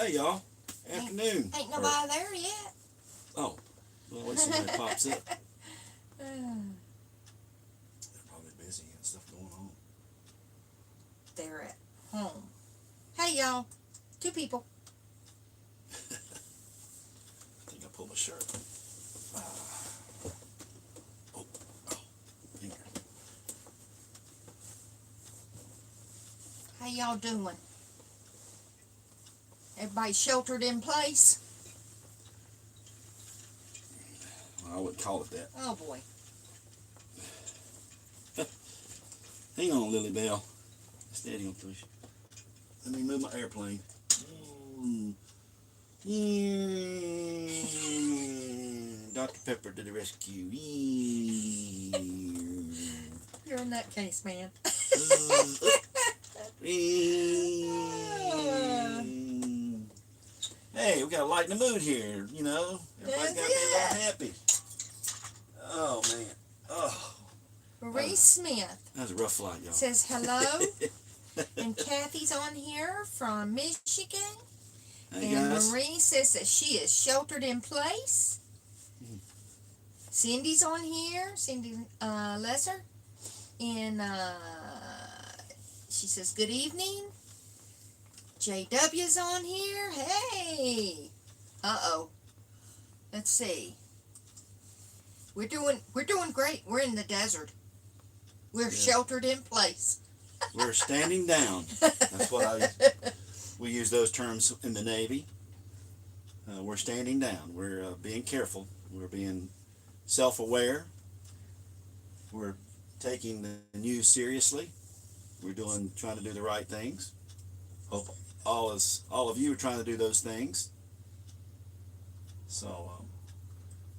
Hey, y'all. Afternoon. Ain't nobody there yet. Oh, well, at least somebody pops up. They're probably busy and stuff going on. They're at home. Hey, y'all. 2 people. I think I pulled my shirt. Oh, finger. How y'all doing? Everybody sheltered in place? Well, I wouldn't call it that. Oh, boy. Hang on, Lily Bell. Steady on push. Let me move my airplane. Dr. Pepper to the rescue. You're a nutcase, man. Hey, we got to lighten the mood here, you know. Everybody's got to be a little happy. Oh, man. Oh. Marie Smith That was a rough flight, y'all. says hello. And Kathy's on here from Michigan. Hey, and guys. Marie says that she is sheltered in place. Cindy's on here. Cindy Lesser. And she says good evening. JW's on here. Hey. Uh-oh. Let's see. We're doing great. We're in the desert. We're sheltered in place. We're standing down. That's what we use those terms in the Navy. We're standing down. We're being careful. We're being self-aware. We're taking the news seriously. We're trying to do the right things. Hope all of you are trying to do those things. So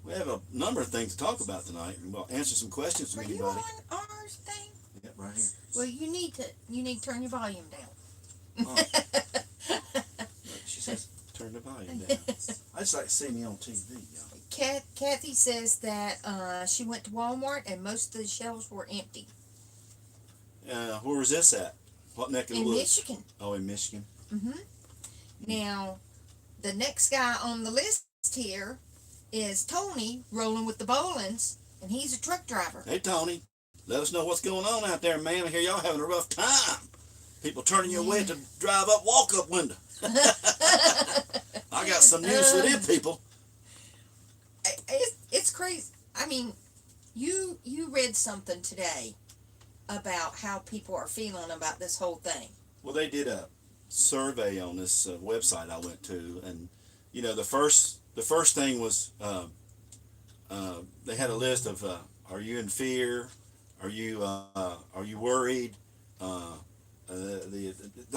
we have a number of things to talk about tonight, and we'll answer some questions from Are anybody. you on our thing? Yep, right here. Well, you need to turn your volume down. Oh. She says, turn the volume down. I just like to see me on TV, y'all. Kathy says that she went to Walmart and most of the shelves were empty. Where was this at? What neck of the In woods? Michigan. Oh, in Michigan. Mm-hmm. Now, the next guy on the list here is Tony, rolling with the Bolins, and he's a truck driver. Hey, Tony, let us know what's going on out there, man. I hear y'all having a rough time. People turning your way to drive up walk-up window. I got some news for them people. It's crazy. I mean, you read something today about how people are feeling about this whole thing. Well, they did a survey on this website I went to, and you know, the first thing was they had a list of are you in fear? Are you worried? The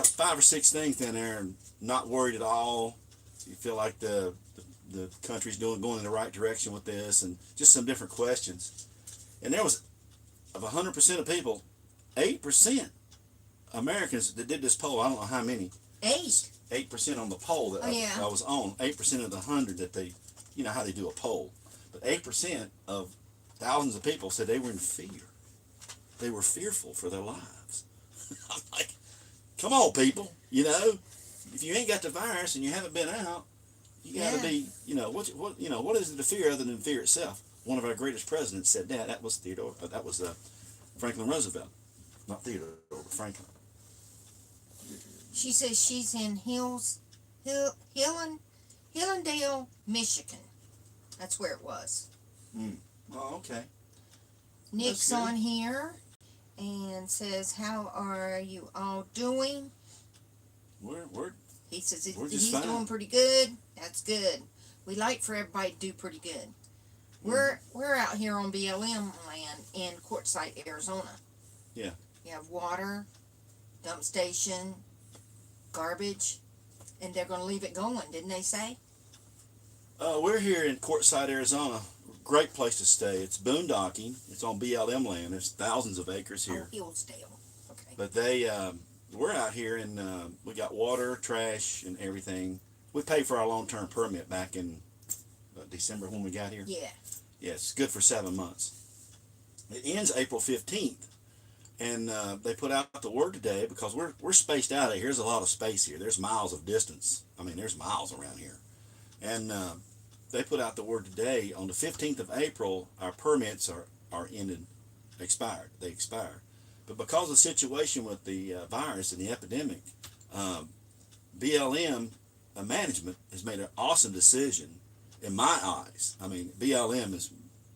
5 or 6 things in there, and not worried at all. You feel like the country's going in the right direction with this, and just some different questions. And there was, of 100% of people, 8% Americans that did this poll. I don't know how many. 8% on the poll that I was on. 8% of the 100 that they, you know how they do a poll. But 8% of thousands of people said they were in fear. They were fearful for their lives. I'm like, come on, people. You know, if you ain't got the virus and you haven't been out, you got to be. You know what is it to fear other than fear itself? One of our greatest presidents said that. That was Franklin Roosevelt, not Theodore, but Franklin. She says she's in Hillendale, Michigan. That's where it was. Oh, okay. Nick's on here and says, "How are you all doing?" He says he's doing pretty good. That's good. We like for everybody to do pretty good. We're out here on BLM land in Quartzsite, Arizona. Yeah. You have water, dump station, garbage, and they're going to leave it going, didn't they say? We're here in Quartzsite, Arizona. Great place to stay. It's boondocking. It's on BLM land. There's thousands of acres here. Oh, Hillsdale. Okay. But we're out here, and we got water, trash, and everything. We paid for our long-term permit back in December when we got here. Yeah. Yeah, it's good for 7 months. It ends April 15th. And they put out the word today because we're spaced out. Here's a lot of space here. There's miles of distance. I mean, there's miles around here. And they put out the word today on the 15th of April. Our permits are ended, expired. They expire. But because of the situation with the virus and the epidemic, um, BLM management has made an awesome decision in my eyes. I mean, BLM is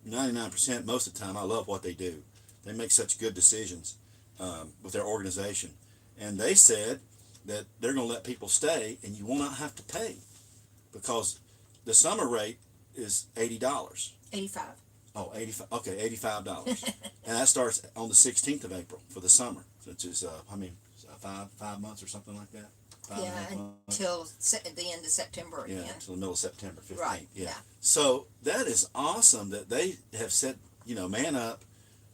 99% most of the time. I love what they do. They make such good decisions with their organization. And they said that they're going to let people stay and you will not have to pay because the summer rate is $80. 85. Oh, 85. Okay, $85. And that starts on the 16th of April for the summer, which is, five months or something like that. Yeah, until the end of September again. Yeah, until the middle of September 15th. Right, yeah. yeah. So that is awesome that they have said, man up,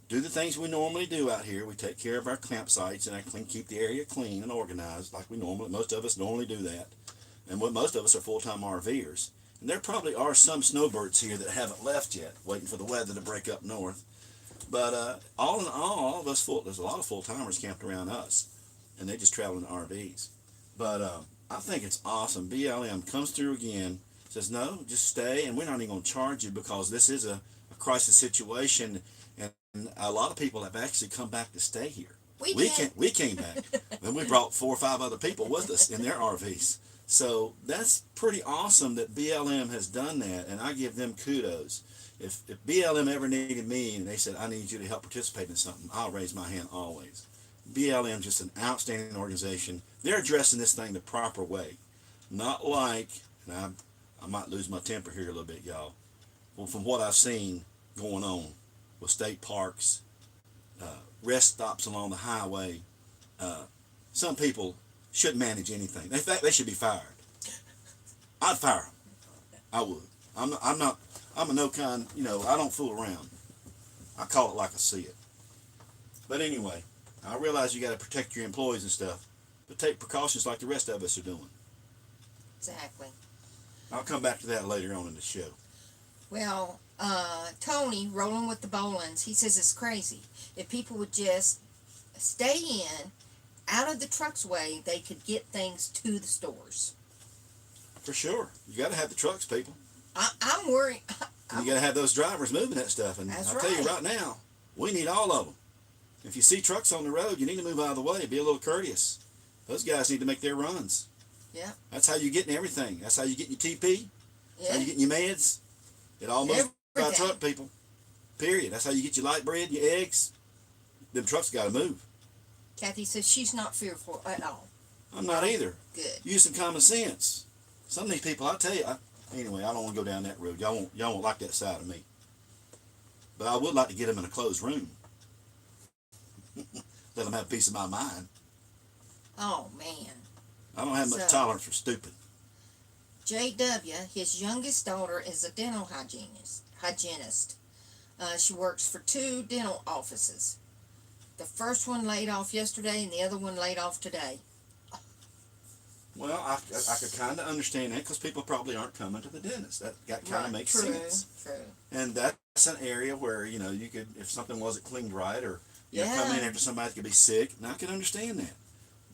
do the things we normally do out here. We take care of our campsites and keep the area clean and organized like most of us normally do that. And most of us are full-time RVers. And there probably are some snowbirds here that haven't left yet, waiting for the weather to break up north. But all in all of us there's a lot of full-timers camped around us, and they just travel in RVs. But I think it's awesome. BLM comes through again, says, no, just stay, and we're not even going to charge you because this is a crisis situation, and a lot of people have actually come back to stay here. We came back, and we brought 4 or 5 other people with us in their RVs. So that's pretty awesome that BLM has done that, and I give them kudos. If BLM ever needed me and they said, I need you to help participate in something, I'll raise my hand always. BLM is just an outstanding organization. They're addressing this thing the proper way. Not like, and I might lose my temper here a little bit, y'all. Well, from what I've seen going on with state parks, rest stops along the highway, some people shouldn't manage anything. In fact, they should be fired. I'd fire them. I would. I'm a no kind, I don't fool around. I call it like I see it. But anyway, I realize you got to protect your employees and stuff, but take precautions like the rest of us are doing. Exactly. I'll come back to that later on in the show. Well, Tony, rolling with the Bolins, he says it's crazy. If people would just stay in, out of the truck's way, they could get things to the stores. For sure. You got to have the trucks, people. I'm worried. You got to have those drivers moving that stuff. And I'll tell you right now, we need all of them. If you see trucks on the road, you need to move out of the way. Be a little courteous. Those guys need to make their runs. Yeah. That's how you get everything. That's how you get your TP. That's how you get your meds. It all moves by truck, people. Period. That's how you get your light bread, your eggs. Them trucks got to move. Kathy says she's not fearful at all. I'm not either. Good. Use some common sense. Some of these people, I tell you, anyway, I don't want to go down that road. Y'all won't like that side of me. But I would like to get them in a closed room. Let them have peace of my mind. Oh, man. I don't have much tolerance for stupid. JW, his youngest daughter, is a dental hygienist. She works for 2 dental offices. The first one laid off yesterday and the other one laid off today. Well, I could kind of understand that because people probably aren't coming to the dentist. That kind of makes sense. True. And that's an area where, you could, if something wasn't cleaned right or you're coming in after somebody could be sick, and I can understand that.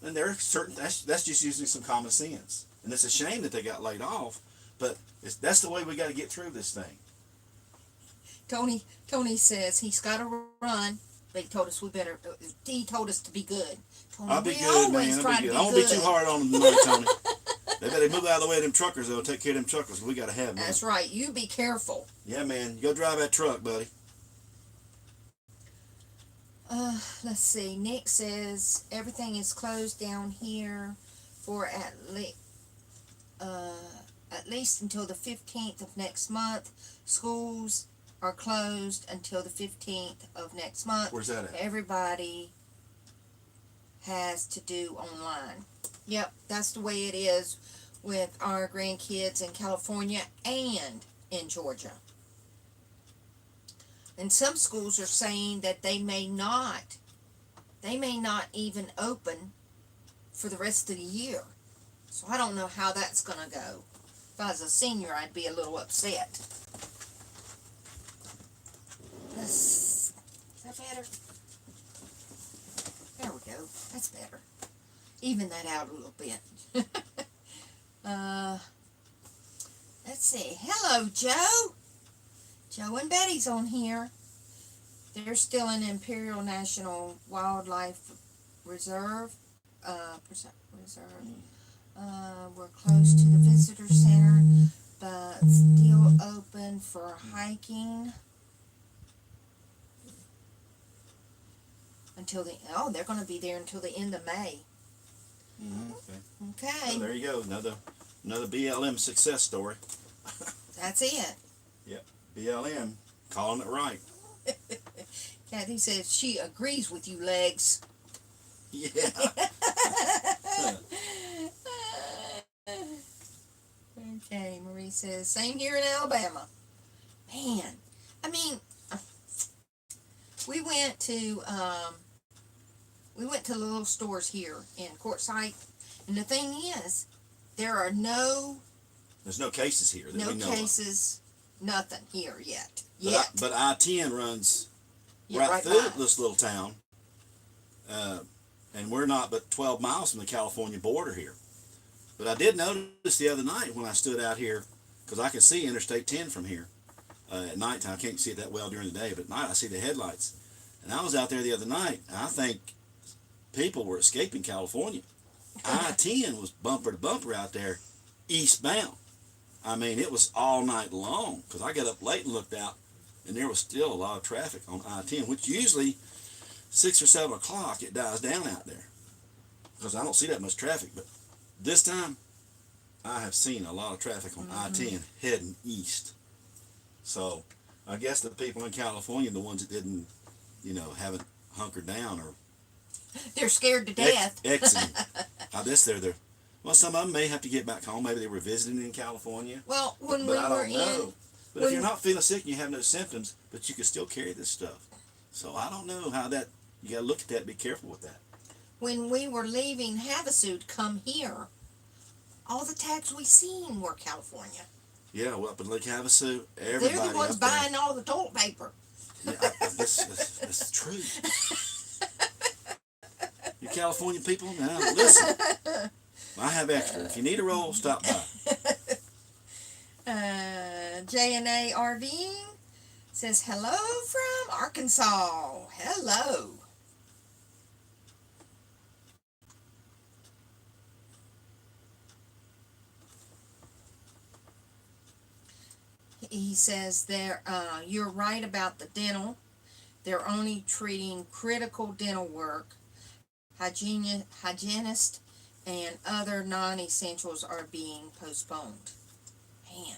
And there are certain, that's just using some common sense. And it's a shame that they got laid off, but that's the way we got to get through this thing. Tony says he's got to run. They told us he told us to be good. Tony, I'll be good, man. I'll be good. I won't be too hard on them tonight, Tony. They better move out of the way of them truckers, though. Take care of them truckers. We got to have them. That's right. You be careful. Yeah, man. You go drive that truck, buddy. Let's see. Nick says everything is closed down here for at least until the 15th of next month. Schools are closed until the 15th of next month. Where's that at? Everybody has to do online. Yep, that's the way it is with our grandkids in California and in Georgia. And some schools are saying that they may not even open for the rest of the year. So I don't know how that's going to go. If I was a senior, I'd be a little upset. Is that better? There we go. That's better. Even that out a little bit. Let's see. Hello, Joe. Joe and Betty's on here. They're still in Imperial National Wildlife Reserve. Reserve. We're close to the visitor center, but still open for hiking until they're going to be there until the end of May. Okay. Okay. So there you go. Another BLM success story. That's it. Yep. BLM calling it right. Kathy says she agrees with you, Legs. Yeah. Okay, Marie says, same here in Alabama. Man, I mean, we went to the little stores here in Quartzsite, and the thing is, there's no cases here that no we know cases, nothing here yet. But I-10 runs right through by this little town, and we're not but 12 miles from the California border here. But I did notice the other night when I stood out here, because I can see Interstate 10 from here at nighttime. I can't see it that well during the day, but at night I see the headlights. And I was out there the other night, and I think people were escaping California. I-10 was bumper to bumper out there, eastbound. I mean, it was all night long, because I got up late and looked out, and there was still a lot of traffic on I-10, which usually 6 or 7 o'clock it dies down out there, because I don't see that much traffic. But this time, I have seen a lot of traffic on I-10 heading east. So I guess the people in California, the ones that didn't, haven't hunkered down, or they're scared to death. Exiting. I guess well, some of them may have to get back home. Maybe they were visiting in California. Well, when but we I were don't know. in, But if you're not feeling sick and you have no symptoms, but you can still carry this stuff. So I don't know how that. You got to look at that. Be careful with that. when we were leaving Havasu to come here, all the tags we seen were California. Yeah, well, up in Lake Havasu, everybody. They're the ones buying all the toilet paper. Yeah, that's true. You California people, now listen. I have extra. If you need a roll, stop by. J&A RVing says hello from Arkansas. Hello. He says you're right about the dental. They're only treating critical dental work. Hygienists and other non-essentials are being postponed. Man,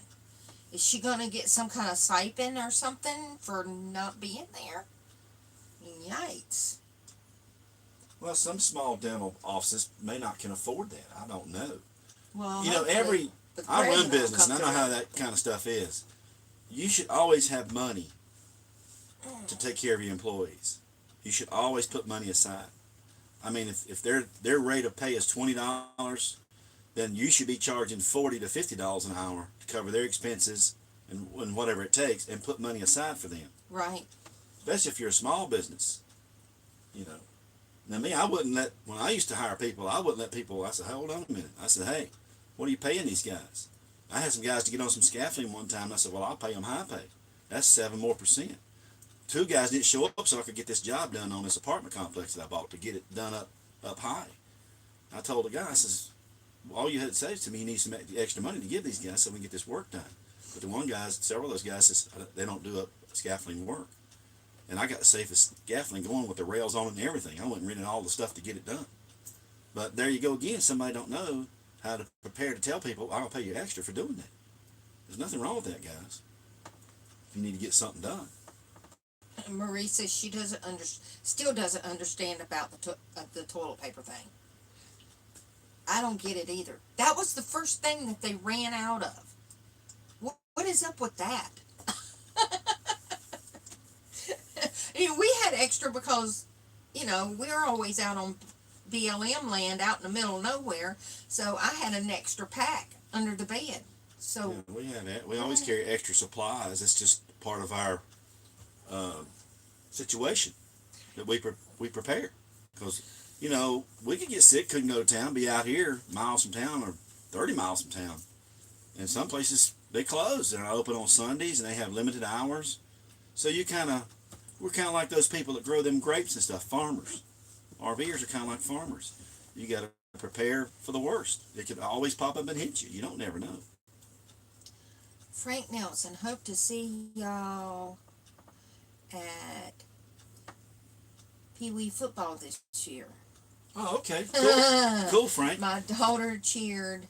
is she going to get some kind of stipend or something for not being there? Yikes. Well, some small dental offices may not can afford that. I don't know. Well, I run business and I know how that kind of stuff is. You should always have money to take care of your employees. You should always put money aside. I mean, if their rate of pay is $20, then you should be charging $40 to $50 an hour to cover their expenses and whatever it takes, and put money aside for them. Right. Especially if you're a small business. Now me, when I used to hire people, I wouldn't let people, I said, hold on a minute. I said, hey, what are you paying these guys? I had some guys to get on some scaffolding one time, and I said, well, I'll pay them high pay. That's 7% more. 2 guys didn't show up so I could get this job done on this apartment complex that I bought to get it done up high. I told the guy, I says, well, all you had to say to me, you need some extra money to give these guys so we can get this work done. But the one guy, several of those guys, says they don't do scaffolding work. And I got the safest scaffolding going with the rails on it and everything. I went and rented all the stuff to get it done. But there you go again. Somebody don't know how to prepare to tell people, I'll pay you extra for doing that. There's nothing wrong with that, guys. If you need to get something done. Marie says she still doesn't understand about the toilet paper thing. I don't get it either. That was the first thing that they ran out of. What is up with that? We had extra because, we're always out on BLM land out in the middle of nowhere. So I had an extra pack under the bed. So yeah, we have that. We always carry extra supplies. It's just part of our situation that we prepare. Because, you know, we could get sick, couldn't go to town, be out here miles from town or 30 miles from town. And some places, they close. They're not open on Sundays and they have limited hours. So we're kind of like those people that grow them grapes and stuff, farmers. RVers are kind of like farmers. You got to prepare for the worst. It could always pop up and hit you. You don't never know. Frank Nelson, hope to see y'all at Pee Wee football this year. Oh, okay. Cool, cool, Frank. My daughter cheered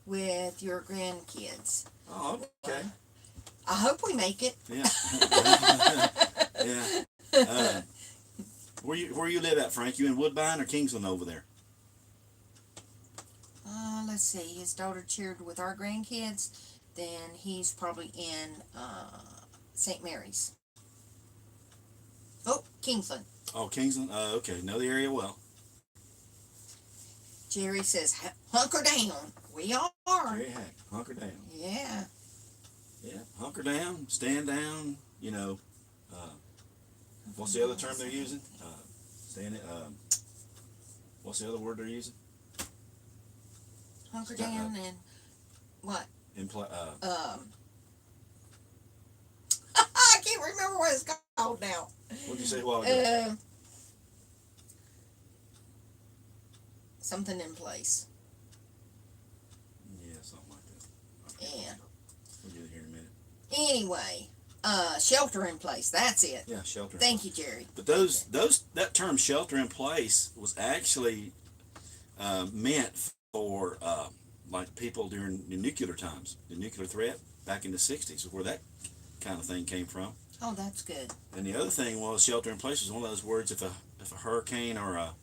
with your grandkids. Oh, okay. I hope we make it. Yeah. Yeah. Where you live at, Frank? You in Woodbine or Kingsland over there? Let's see. His daughter cheered with our grandkids. Then he's probably in St. Mary's. Oh, Kingsland. Oh, Kingsland. Okay. Know the area well. Jerry says, hunker down. We are. Jerry Hack, hunker down. Yeah. Yeah, hunker down, stand down. You know, what's the other term they're using? What's the other word they're using? Hunker down and what? I can't remember what it's called now. What did you say a while ago? Something in place. Yeah, something like that. Yeah. We'll get it here in a minute. Anyway, shelter in place. That's it. Yeah, shelter. Thank you, Jerry. But that term shelter in place was actually meant for like people during the nuclear times, the nuclear threat back in the 60s, where that kind of thing came from. Oh, that's good. And the other thing was shelter in place was one of those words. If a hurricane or a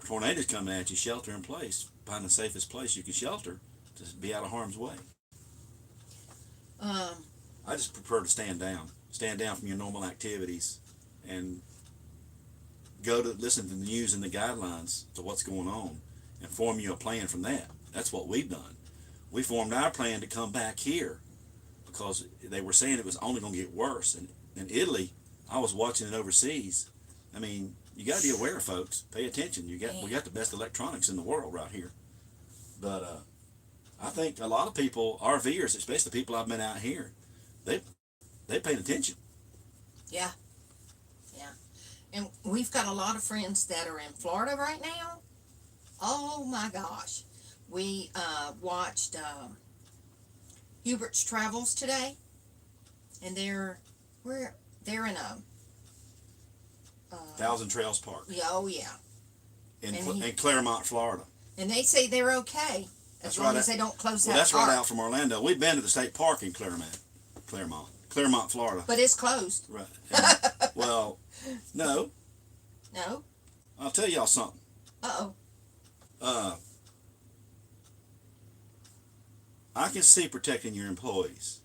tornado's coming at you, shelter in place. Find the safest place you can shelter to be out of harm's way. I just prefer to stand down from your normal activities, and go to listen to the news and the guidelines to what's going on, and form you a plan from that. That's what we've done. We formed our plan to come back here because they were saying it was only going to get worse. And in Italy, I was watching it overseas. I mean, you got to be aware, folks. Pay attention. We got the best electronics in the world right here. But I think a lot of people, RVers, especially the people I've met out here, they paid attention. Yeah. Yeah. And we've got a lot of friends that are in Florida right now. Oh my gosh. We watched Hubert's Travels today, and they're in a Thousand Trails Park. Yeah, oh yeah. In Claremont, Florida. And they say they're okay as long as they don't close that park. That's right out from Orlando. We've been to the state park in Claremont, Florida. But it's closed. Right. Well, no. No. I'll tell y'all something. Uh-oh. I can see protecting your employees,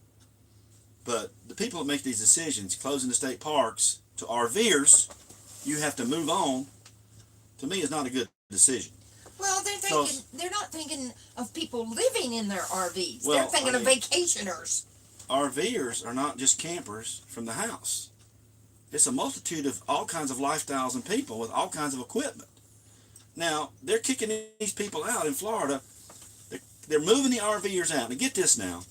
but the people that make these decisions, closing the state parks to RVers, you have to move on. To me, is not a good decision. Well, they're not thinking of people living in their RVs. Well, they're thinking of vacationers. RVers are not just campers from the house. It's a multitude of all kinds of lifestyles and people with all kinds of equipment. Now, they're kicking these people out in Florida. They're moving the RVers out. And get this now.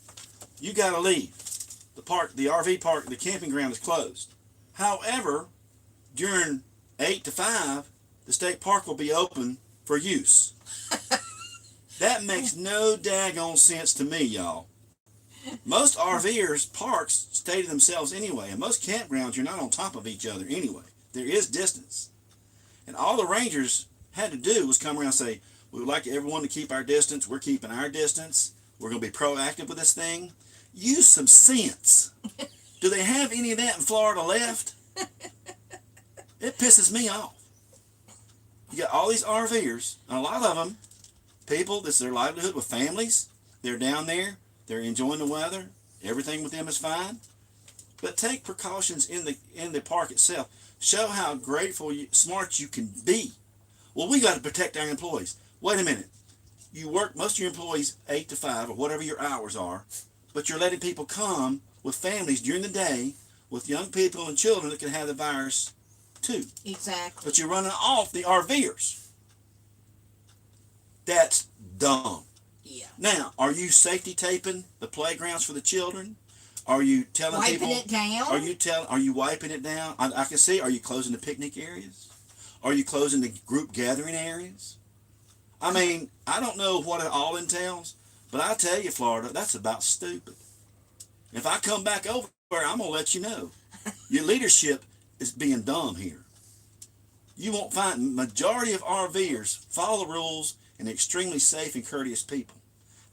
You got to leave. The RV park, the camping ground is closed. However, during 8 to 5, the state park will be open for use. That makes no daggone sense to me, y'all. Most RVers' parks stay to themselves anyway, and most campgrounds, you're not on top of each other anyway. There is distance. And all the rangers had to do was come around and say, we would like everyone to keep our distance. We're keeping our distance. We're going to be proactive with this thing. Use some sense. Do they have any of that in Florida left? It pisses me off. You got all these RVers, and a lot of them, people, this is their livelihood with families. They're down there. They're enjoying the weather. Everything with them is fine. But take precautions in the park itself. Show how smart you can be. Well, we got to protect our employees. Wait a minute. You work most of your employees 8 to 5 or whatever your hours are, but you're letting people come with families during the day with young people and children that can have the virus too. Exactly. But you're running off the RVers. That's dumb. Yeah. Now, are you safety taping the playgrounds for the children? Are you telling people? Wiping it down? Are you wiping it down? I can see. Are you closing the picnic areas? Are you closing the group gathering areas? I mean, I don't know what it all entails, but I tell you, Florida, that's about stupid. If I come back over there, I'm gonna let you know. Your leadership is being dumb here. You won't find majority of RVers follow the rules and extremely safe and courteous people.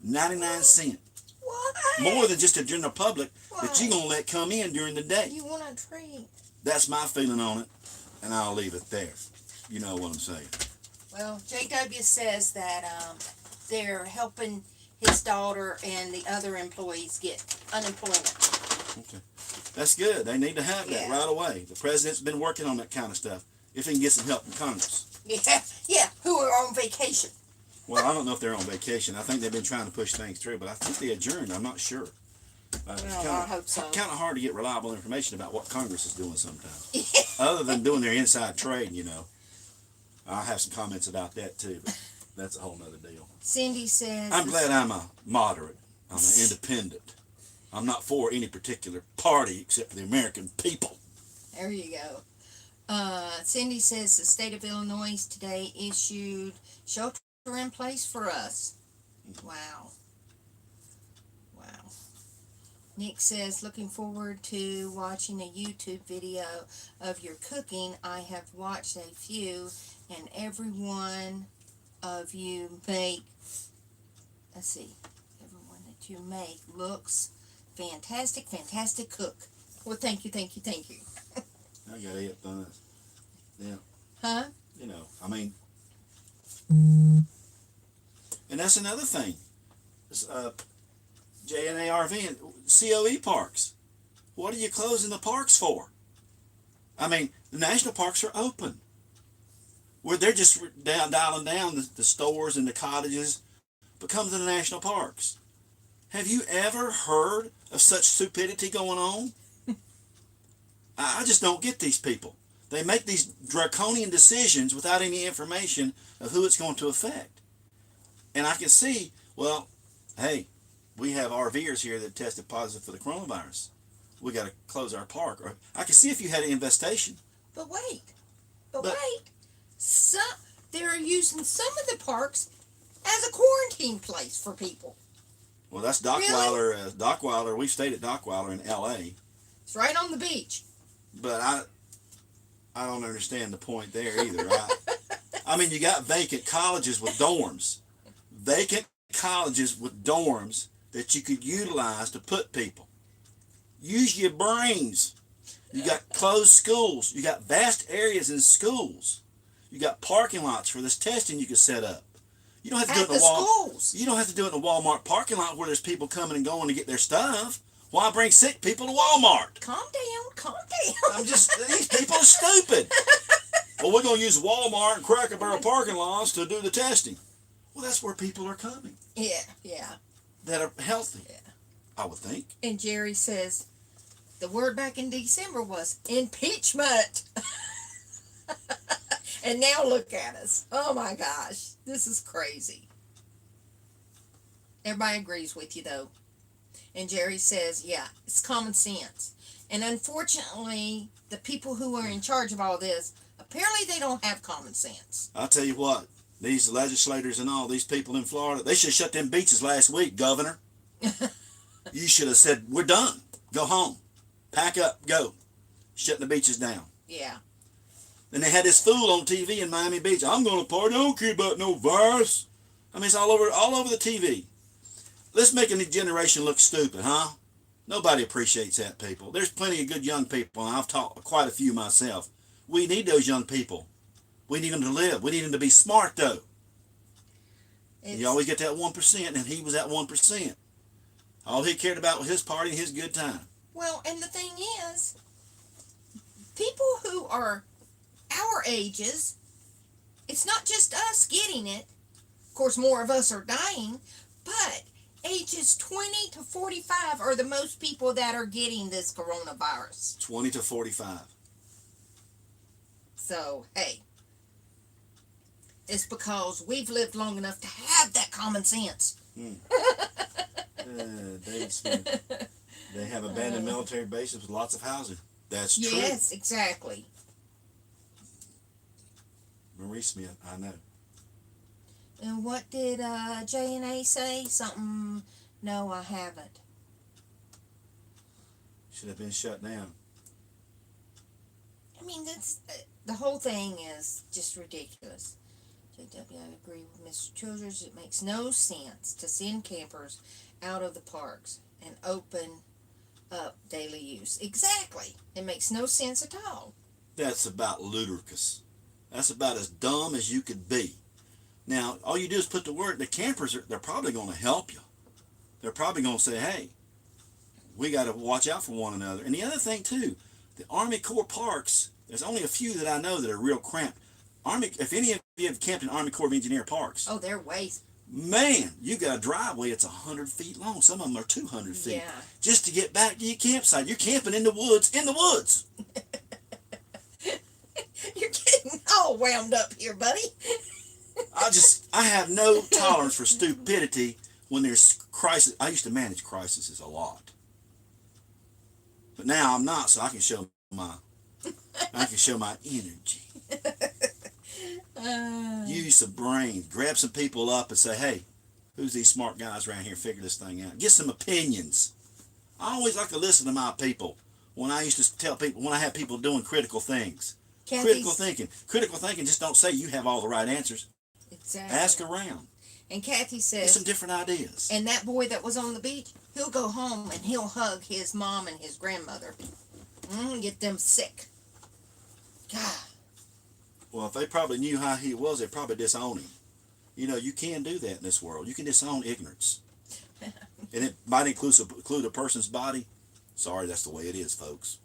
99 cents. What? More than just a general public What? that you're gonna let come in during the day. You want a treat? That's my feeling on it, and I'll leave it there. You know what I'm saying. Well, JW says that they're helping his daughter and the other employees get unemployment. Okay. That's good. They need to have that Yeah. right away. The president's been working on that kind of stuff. If he can get some help from Congress. Yeah, who are on vacation. Well, I don't know if they're on vacation. I think they've been trying to push things through, but I think they adjourned. I'm not sure. I hope so. Kind of hard to get reliable information about what Congress is doing sometimes. Other than doing their inside trade, you know. I'll have some comments about that too, but that's a whole nother deal. Cindy says... I'm glad I'm a moderate. I'm an independent. I'm not for any particular party except for the American people. There you go. Cindy says the state of Illinois today issued shelter in place for us. Wow. Wow. Nick says, looking forward to watching a YouTube video of your cooking. I have watched a few, and every one of you make, everyone that you make looks fantastic, fantastic cook. Well, thank you. I got it, yeah. Huh? You know, I mean, and that's another thing. JNARV and COE parks. What are you closing the parks for? I mean, the national parks are open. Where they're just dialing down the stores and the cottages, but come to the national parks. Have you ever heard of such stupidity going on? I just don't get these people. They make these draconian decisions without any information of who it's going to affect. And I can see, well, hey, we have RVers here that tested positive for the coronavirus. We got to close our park. Or I can see if you had an infestation. But wait. They're using some of the parks as a quarantine place for people. Well, that's Dockweiler. Dockweiler. We stayed at Dockweiler in L.A. It's right on the beach. But I don't understand the point there either. I mean, you got vacant colleges with dorms. Vacant colleges with dorms that you could utilize to put people. Use your brains. You got closed schools. You got vast areas in schools. You got parking lots for this testing you could set up. You don't have to do it in the schools. You don't have to do it in a Walmart parking lot where there's people coming and going to get their stuff. Why bring sick people to Walmart? Calm down. These people are stupid. Well, we're going to use Walmart and Cracker Barrel parking lots to do the testing. Well, that's where people are coming. Yeah. That are healthy. Yeah. I would think. And Jerry says, the word back in December was impeachment. And now look at us. Oh my gosh. This is crazy. Everybody agrees with you though. And Jerry says, yeah, it's common sense. And unfortunately, the people who are in charge of all this, apparently they don't have common sense. I'll tell you what. These legislators and all these people in Florida, they should have shut them beaches last week, Governor. You should have said, we're done. Go home. Pack up. Go. Shutting the beaches down. Yeah. And they had this fool on TV in Miami Beach. I'm going to party. I don't care about no virus. I mean, it's all over the TV. Let's make a new generation look stupid, huh? Nobody appreciates that, people. There's plenty of good young people, and I've taught quite a few myself. We need those young people. We need them to live. We need them to be smart, though. You always get that 1%, and he was that 1%. All he cared about was his party and his good time. Well, and the thing is, people who are our ages, it's not just us getting it. Of course, more of us are dying, but ages 20 to 45 are the most people that are getting this coronavirus. 20 to 45. So, hey, it's because we've lived long enough to have that common sense. David Smith. They have abandoned military bases with lots of housing. That's true. Yes, exactly. Marie Smith, I know. And what did J&A say? Something, no, I haven't. Should have been shut down. I mean, the whole thing is just ridiculous. JW, I agree with Mr. Childers. It makes no sense to send campers out of the parks and open up daily use. Exactly. It makes no sense at all. That's about ludicrous. That's about as dumb as you could be. Now, all you do is put the word, the campers, they're probably going to help you. They're probably going to say, hey, we got to watch out for one another. And the other thing, too, the Army Corps parks, there's only a few that I know that are real cramped. If any of you have camped in Army Corps of Engineer parks, oh, they're way. Man, you got a driveway, it's 100 feet long. Some of them are 200 feet. Yeah. Just to get back to your campsite. You're camping in the woods, You're getting all wound up here, buddy. I have no tolerance for stupidity when there's crisis. I used to manage crises a lot. But now I'm not, so I can show my energy. Use some brain. Grab some people up and say, hey, who's these smart guys around here? Figure this thing out. Get some opinions. I always like to listen to my people when I used to tell people, when I have people doing critical things. Critical thinking. Critical thinking just don't say you have all the right answers. Exactly. Ask around. And Kathy says, get some different ideas. And that boy that was on the beach, he'll go home and he'll hug his mom and his grandmother. Get them sick. God. Well, if they probably knew how he was, they'd probably disown him. You know, you can do that in this world. You can disown ignorance. And it might include a person's body. Sorry, that's the way it is, folks.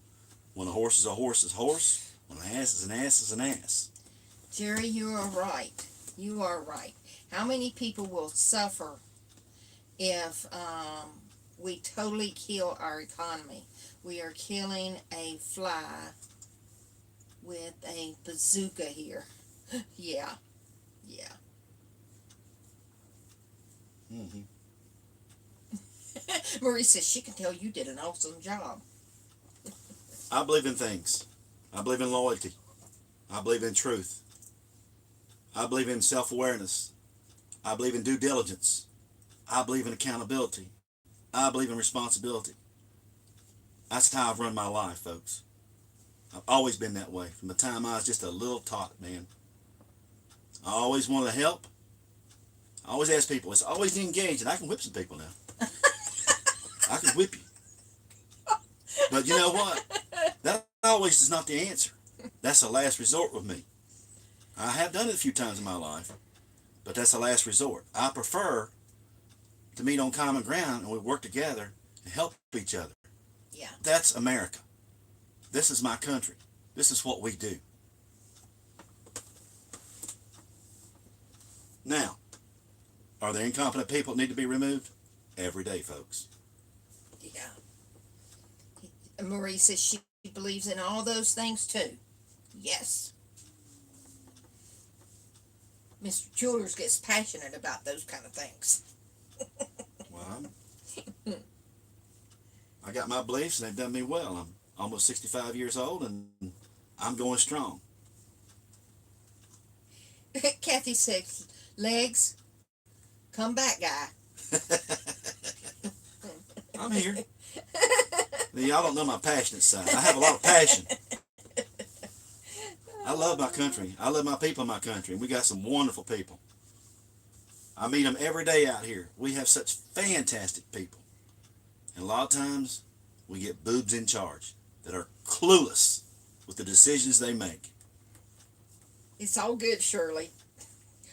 When a horse is a horse is a horse. When an ass is an ass is an ass. Jerry, you are right. You are right. How many people will suffer if we totally kill our economy? We are killing a fly with a bazooka here. Yeah. Mm-hmm. Marie says she can tell you did an awesome job. I believe in things. I believe in loyalty. I believe in truth. I believe in self-awareness. I believe in due diligence. I believe in accountability. I believe in responsibility. That's how I've run my life, folks. I've always been that way from the time I was just a little tot, man. I always wanted to help. I always ask people. It's always engaged, and I can whip some people now. I can whip you. But you know what? That always is not the answer. That's the last resort with me. I have done it a few times in my life, but that's the last resort. I prefer to meet on common ground and we work together and help each other. Yeah. That's America. This is my country. This is what we do. Now, are there incompetent people that need to be removed? Every day, folks. Yeah. Marie says she believes in all those things too. Yes. Mr. Childers gets passionate about those kind of things. Well, I got my beliefs and they've done me well. I'm almost 65 years old and I'm going strong. Kathy says, legs, come back, guy. I'm here. Y'all don't know my passionate side. I have a lot of passion. I love my country. I love my people in my country. And we got some wonderful people. I meet them every day out here. We have such fantastic people. And a lot of times, we get boobs in charge that are clueless with the decisions they make. It's all good, Shirley.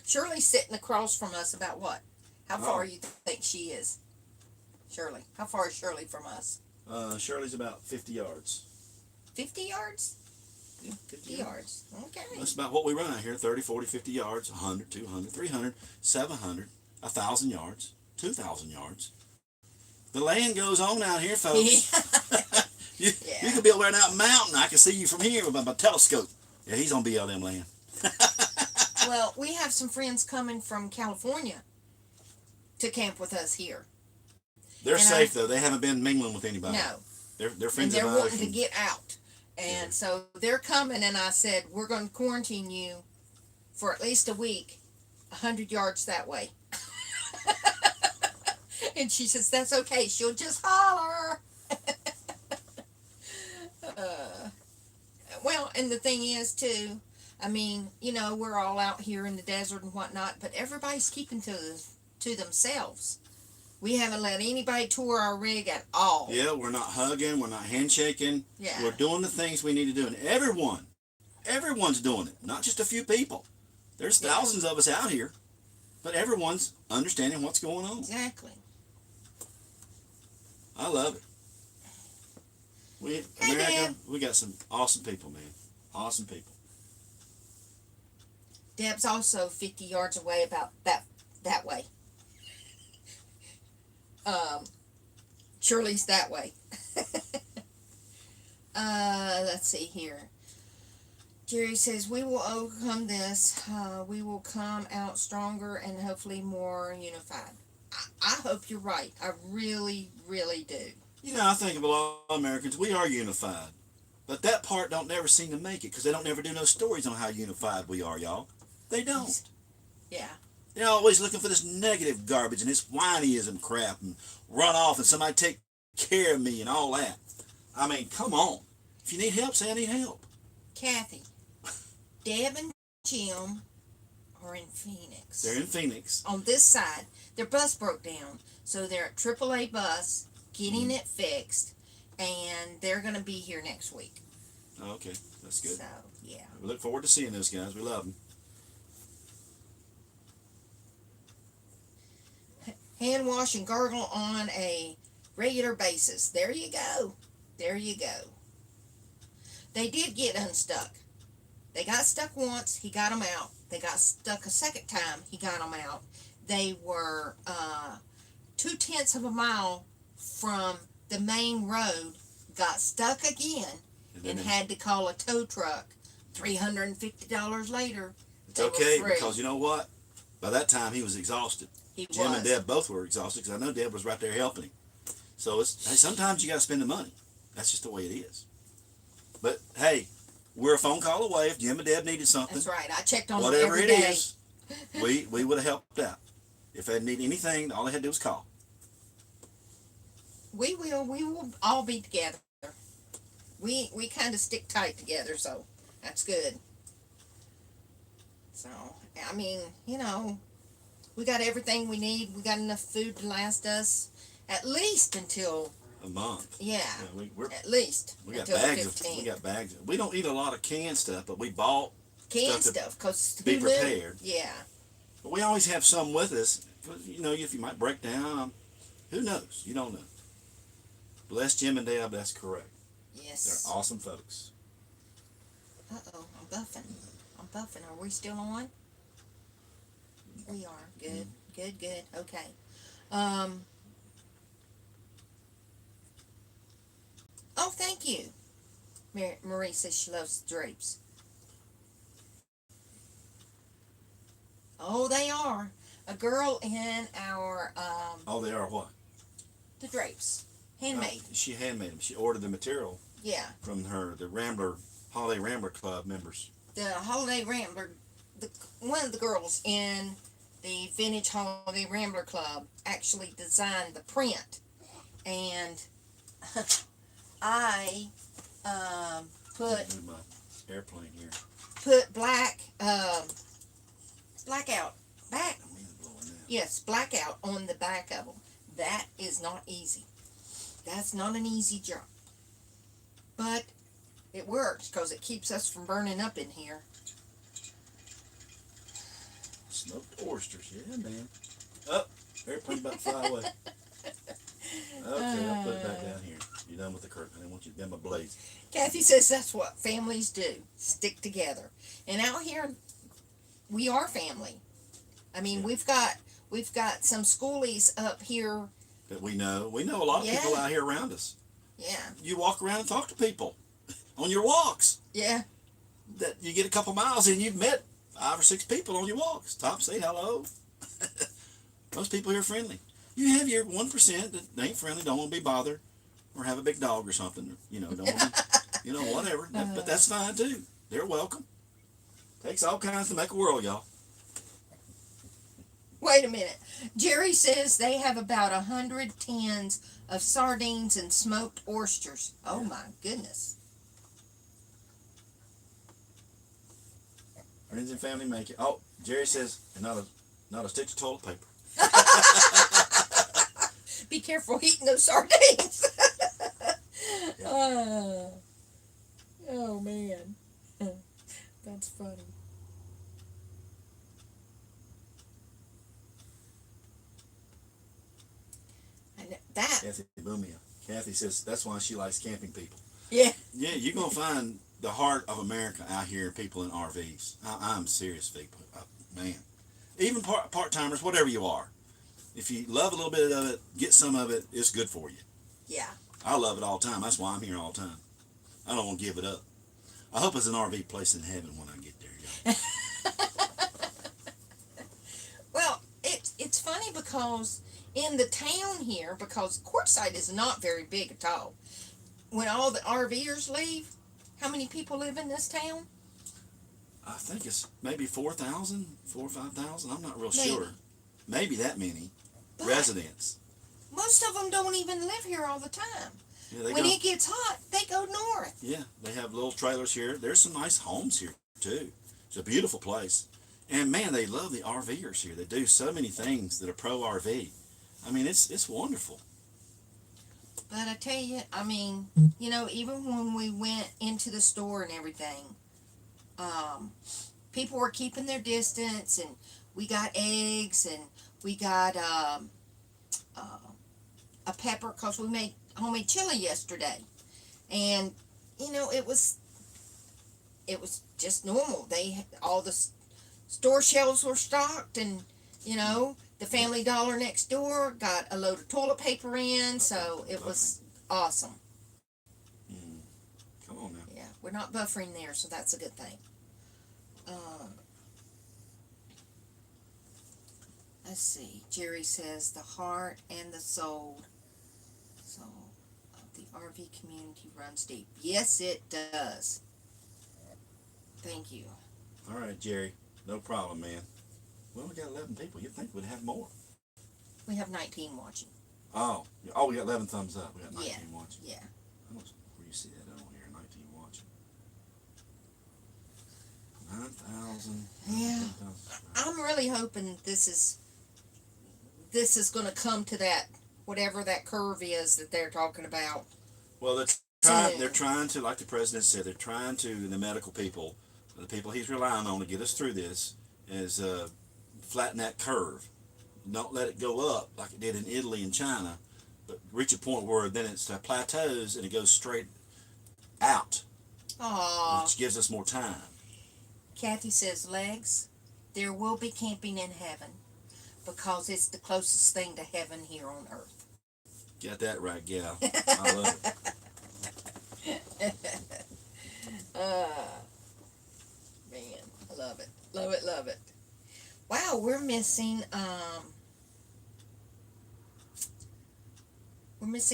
Shirley's sitting across from us about what? How far you think she is? Shirley. How far is Shirley from us? Shirley's about 50 yards. 50 yards? Yeah, 50 yards. Okay. That's about what we run out here. 30, 40, 50 yards, 100, 200, 300, 700, 1,000 yards, 2,000 yards. The land goes on out here, folks. You could be over there in that mountain. I can see you from here with my telescope. Yeah, he's on BLM land. Well, we have some friends coming from California to camp with us here. They're And safe though. They haven't been mingling with anybody. No, They're and friends they're of ours. wanting to get out. And Yeah. so they're coming, and I said, we're going to quarantine you for at least a week, 100 yards that way. And she says, that's okay. She'll just holler. uh, well, and the thing is, too, I mean, you know, we're all out here in the desert and whatnot, but everybody's keeping to themselves. We haven't let anybody tour our rig at all. Yeah, we're not hugging. We're not handshaking. Yeah. We're doing the things we need to do. And everyone's doing it. Not just a few people. There's thousands of us out here. But everyone's understanding what's going on. Exactly. I love it. America, we got some awesome people, man. Awesome people. Deb's also 50 yards away about that way. Shirley's that way. Let's see here. Jerry says, we will overcome this. We will come out stronger and hopefully more unified. I hope you're right. I really, really do. You know, I think of a lot of Americans, we are unified. But that part don't never seem to make it because they don't never do no stories on how unified we are, y'all. They don't. Yeah. They're always looking for this negative garbage and this whinyism crap and run off and somebody take care of me and all that. I mean, come on. If you need help, say I need help. Kathy, Deb and Jim are in Phoenix. They're in Phoenix. On this side, their bus broke down, so they're at AAA bus getting it fixed, and they're going to be here next week. Okay, that's good. So, yeah. We look forward to seeing those guys. We love them. Hand wash and gargle on a regular basis. There you go. There you go. They did get unstuck. They got stuck once. He got them out. They got stuck a second time. He got them out. They were 0.2 mile from the main road, got stuck again, and had to call a tow truck. $350 later. It's okay because you know what? By that time he was exhausted. Jim and Deb both were exhausted because I know Deb was right there helping him. So hey, sometimes you got to spend the money. That's just the way it is. But hey, we're a phone call away if Jim and Deb needed something. That's right. I checked on whatever them every it day. is, we would have helped out. If they need anything, all they had to do was call. We will all be together. We kind of stick tight together, so that's good. So, I mean, you know, we got everything we need. We got enough food to last us at least until A month. yeah we're, at least we got until bags. 15. We got bags. We don't eat a lot of canned stuff, but we bought canned stuff to stuff because be prepared. Yeah. But we always have some with us. You know, if you might break down, who knows? You don't know. Bless Jim and Deb. That's correct. Yes. They're awesome folks. Uh-oh, I'm buffing. Are we still on? We are. Good. Good. Okay. Oh, thank you. Marie says she loves drapes. Oh, they are. A girl in our, Oh, they are what? the drapes. Handmade. She handmade them. She ordered the material Yeah. from the Holiday Rambler Club members. The Holiday Rambler, one of the girls in the Vintage Holiday Rambler Club actually designed the print, and I Move my airplane here. put blackout back. The wind's blowing now. Yes, blackout on the back of them. That is not easy. That's not an easy job, but it works because it keeps us from burning up in here. Smoked oysters, yeah, man. Oh, airplane's about to fly away. Okay, I'll put it back down here. You're done with the curtain. I didn't want you to dim my blaze. Kathy says that's what families do, stick together. And out here, we are family. I mean, Yeah. we've got some schoolies up here. That we know a lot of people out here around us. Yeah, You walk around and talk to people on your walks. yeah. that you get a couple miles and you've met 5 or 6 people on your walks. Stop, say hello. Most people here are friendly. You have your 1% that ain't friendly, don't want to be bothered, or have a big dog or something. Don't want to be, whatever. But that's fine too. They're welcome. Takes all kinds to make a world, y'all. Wait a minute. Jerry says they have about 100 tins of sardines and smoked oysters. Oh my goodness. Friends and family make it. Oh, Jerry says, and not a stick of toilet paper. Be careful eating those sardines. Yeah. Oh man. That's funny. And that. Kathy Boomia. Kathy says that's why she likes camping people. Yeah. Yeah, you're gonna find the heart of America out here, people in RVs. I'm serious, people. Man, even part timers, whatever you are, if you love a little bit of it, get some of it. It's good for you. Yeah. I love it all the time. That's why I'm here all the time. I don't want to give it up. I hope it's an RV place in heaven when I get there, y'all. Well, it's funny because in the town here, because Quartzsite is not very big at all. When all the RVers leave, how many people live in this town? I think it's maybe 4,000, 4,000 or 5,000. I'm not real Maybe. sure. Maybe that many But residents. most of them don't even live here all the time. Yeah, they When go. it gets hot, they go north. Yeah, they have little trailers here. There's some nice homes here too. It's a beautiful place, and man, they love the RVers here. They do so many things that are pro RV. I mean, it's wonderful. But I tell you, I mean, even when we went into the store and everything, people were keeping their distance, and we got eggs, and we got a pepper because we made homemade chili yesterday, and it was just normal. All the store shelves were stocked, and the Family Dollar next door got a load of toilet paper in, so it was awesome. Come on now. Yeah, we're not buffering there, so that's a good thing. Let's see. Jerry says the heart and the soul of the RV community runs deep. Yes, it does. Thank you. All right, Jerry. No problem, man. Well, we got 11 people. You'd think we'd have more. We have 19 watching. Oh, we got 11 thumbs up. We got 19 watching. Yeah. I don't know where you see that on here. 19 watching. 9,000. Yeah. 10,000. I'm really hoping this is going to come to that, whatever that curve is that they're talking about. Well, they're trying to, like the president said, they're trying to, the medical people, the people he's relying on to get us through this, is flatten that curve. Don't let it go up like it did in Italy and China, but reach a point where then it plateaus and it goes straight out, Aww. which gives us more time. Kathy says, Legs, there will be camping in heaven because it's the closest thing to heaven here on earth. Got that right, gal. I love it. Man, I love it. Love it, love it. Wow, we're missing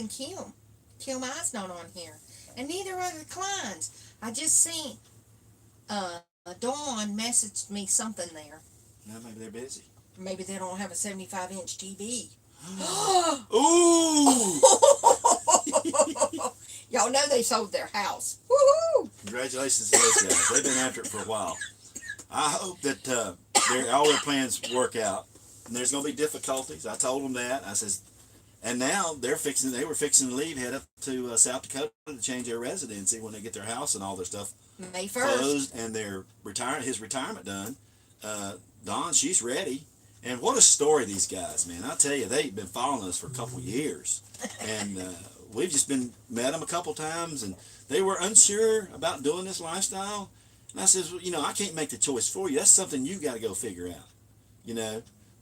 Kim. Kim I's not on here. And neither are the Kleins. I just seen Dawn messaged me something there. Now maybe they're busy. Maybe they don't have a 75-inch TV. Ooh! Y'all know they sold their house. Woohoo! Congratulations to those guys. They've been after it for a while. I hope that all their plans work out. And there's going to be difficulties. I told them that. I says, and now they were fixing to leave, head up to South Dakota to change their residency when they get their house and all their stuff May 1st. closed and his retirement done. Dawn, she's ready. And what a story, these guys, man. I tell you, they've been following us for a couple of years. And we've just met them a couple times, and they were unsure about doing this lifestyle. And I says, well, I can't make the choice for you. That's something you got to go figure out,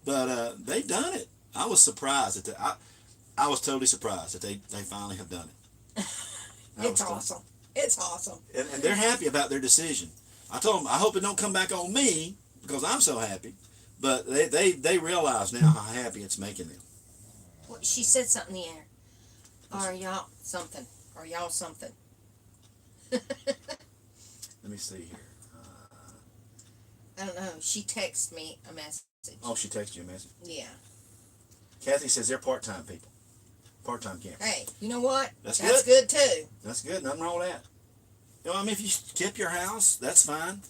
But they've done it. I was surprised I was totally surprised that they finally have done it. It's awesome. It's awesome. And they're happy about their decision. I told them I hope it don't come back on me because I'm so happy. But they realize now how happy it's making them. Well, she said something in the air. Are y'all something? Are y'all something? Let me see here. I don't know. She texted me a message. Oh, she texted you a message. Yeah. Kathy says they're part-time people. Part-time campers. Hey, you know what? That's good too. That's good. Nothing wrong with that. You know, I mean, if you kept your house, that's fine.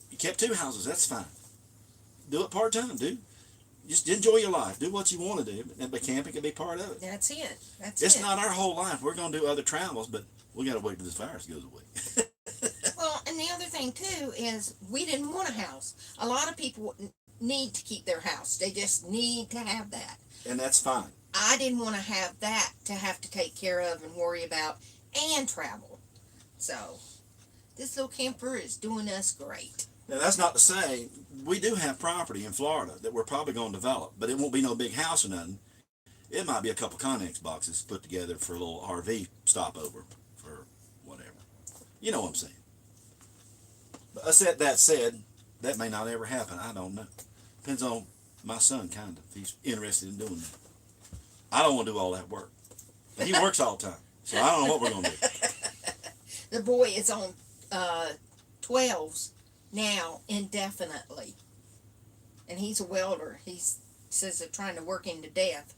You kept 2 houses, that's fine. Do it part-time, dude. Just enjoy your life. Do what you want to do. But camping can be part of it. That's it. It's not our whole life. We're going to do other travels, but we got to wait till this virus goes away. Well, and the other thing too is we didn't want a house. A lot of people need to keep their house. They just need to have that. And that's fine. I didn't want to have that to have to take care of and worry about and travel. So, this little camper is doing us great. Now, that's not to say we do have property in Florida that we're probably going to develop, but it won't be no big house or nothing. It might be a couple Connex boxes put together for a little RV stopover for whatever. You know what I'm saying. But that said, that may not ever happen. I don't know. Depends on my son, kind of. If he's interested in doing that. I don't want to do all that work. And he works all the time. So I don't know what we're going to do. The boy is on 12s now indefinitely. And he's a welder. He says they're trying to work him to death.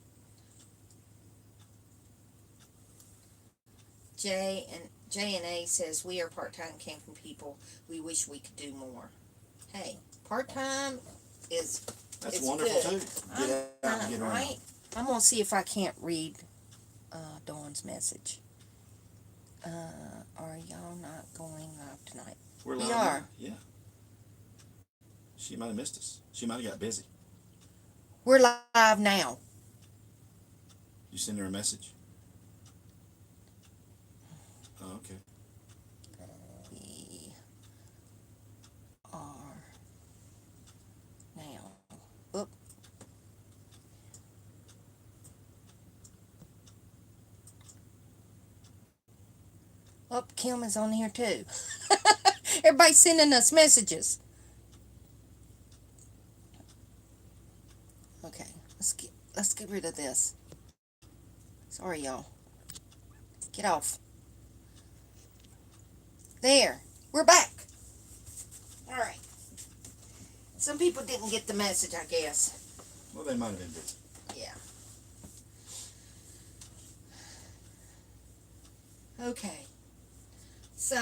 J and A says we are part-time camping people. We wish we could do more. Hey, part-time is That's it's wonderful good. too. Get out and get around. Right? I'm gonna see if I can't read Dawn's message. Are y'all not going live tonight? We're We live are. now. Yeah. She might have missed us. She might have got busy. We're live now. You send her a message? Oh, okay. We are now. Oop. Oh, Kim is on here too. Everybody's sending us messages. Okay, let's get rid of this. Sorry, y'all. Get off. There, we're back. All right. Some people didn't get the message, I guess. Well, they might have been busy. Yeah. Okay. So,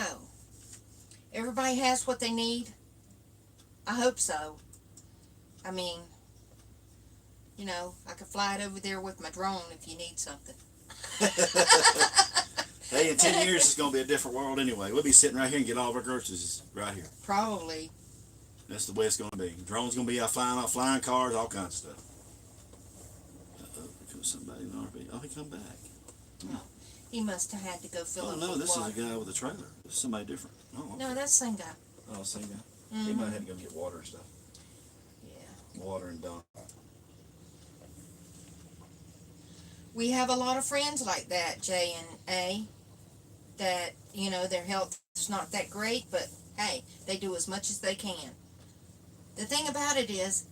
everybody has what they need? I hope so. I mean, you know, I could fly it over there with my drone if you need something. Hey, in 10 years, it's going to be a different world anyway. We'll be sitting right here and get all of our groceries right here. Probably. That's the way it's going to be. Drones going to be out flying cars, all kinds of stuff. Uh-oh, here comes somebody in the RV. Oh, he come back. Oh, he must have had to go fill Oh, up no, with this water. is a guy with a trailer. This is somebody different. Oh, okay. No, that's the same guy. Oh, same guy. Mm-hmm. He might have to go get water and stuff. Yeah. Water and dump. We have a lot of friends like that, J and A, that, you know, their health is not that great, but hey, they do as much as they can. The thing about it is,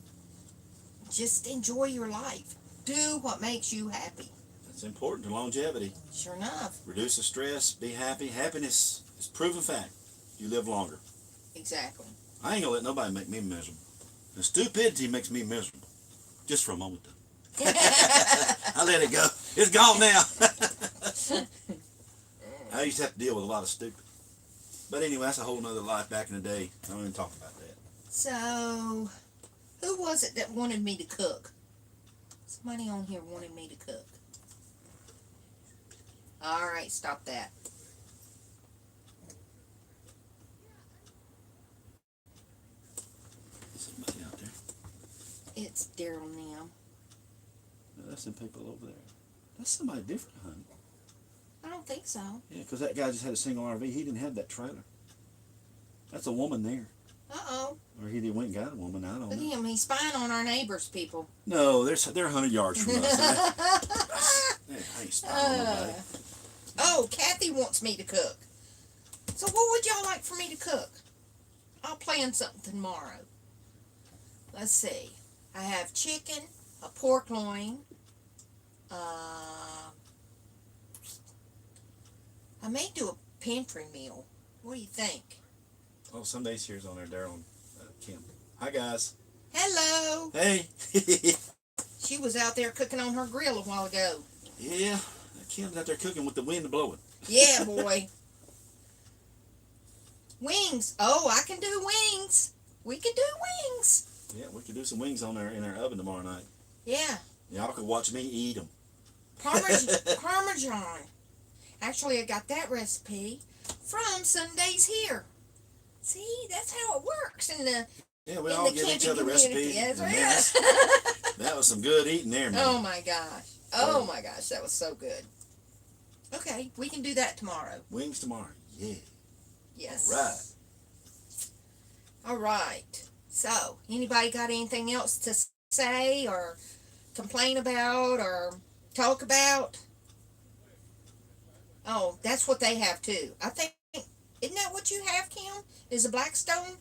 just enjoy your life. Do what makes you happy. That's important to longevity. Sure enough. Reduce the stress, be happy. Happiness is proven fact. You live longer. Exactly. I ain't gonna let nobody make me miserable. The stupidity makes me miserable. Just for a moment, though. I let it go. It's gone now. I used to have to deal with a lot of stupid. But anyway, that's a whole nother life back in the day. I don't even talk about that. So, who was it that wanted me to cook? Somebody on here wanted me to cook. Alright, stop that. Somebody out there. It's Daryl Nim. That's some people over there. That's somebody different, honey. I don't think so. Yeah, because that guy just had a single RV. He didn't have that trailer. That's a woman there. Uh-oh. Or he went and got a woman. I don't Look at know. him. He's spying on our neighbors, people. No, they're 100 yards from us. I ain't spying on nobody. Oh, Kathy wants me to cook. So what would y'all like for me to cook? I'll plan something tomorrow. Let's see. I have chicken, a pork loin. Uh, I may do a pantry meal. What do you think? Oh, Sunday's here's on there, Daryl and Kim. Hi, guys. Hello. Hey. She was out there cooking on her grill a while ago. Yeah, Kim's out there cooking with the wind blowing. Yeah, boy. Wings. Oh, I can do wings. We can do wings. Yeah, we could do some wings on there in our oven tomorrow night. Yeah. Y'all could watch me eat them. Parmesan. Actually, I got that recipe from Sundays Here. See, that's how it works in the Yeah, we in all the give each camping other community. recipes. Yes, And yes. that was some good eating there, man. Oh my gosh. Oh my gosh, that was so good. Okay, we can do that tomorrow. Wings tomorrow. Yeah. Yes. All right. All right. So, anybody got anything else to say or complain about or talk about? Oh, that's what they have too. I think, isn't that what you have, Kim? Is a Blackstone?